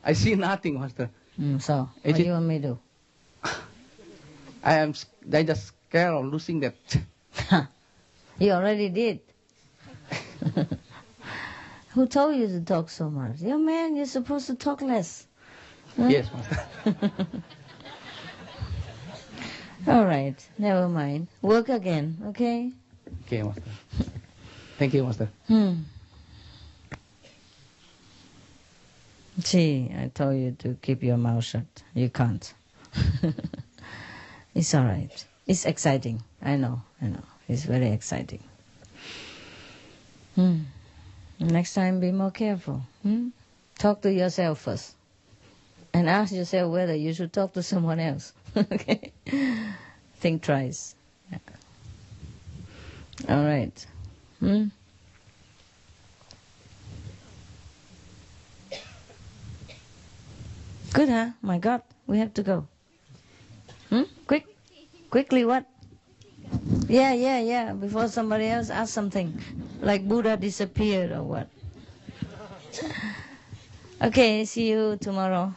I see nothing, master. So, what do you want me to do? I just scared of losing that. You already did. Who told you to talk so much? Young man, you're supposed to talk less. Huh? Yes, master. All right, never mind. Work again, okay? Okay, master. Thank you, master. See, I told you to keep your mouth shut. You can't. It's all right. It's exciting. I know. It's very exciting. Next time, be more careful. Talk to yourself first. And ask yourself whether you should talk to someone else. Okay? Think twice. Yeah. All right. Good, huh? My God, we have to go. Quickly, what? Yeah. Before somebody else asks something, like Buddha disappeared or what? Okay, see you tomorrow.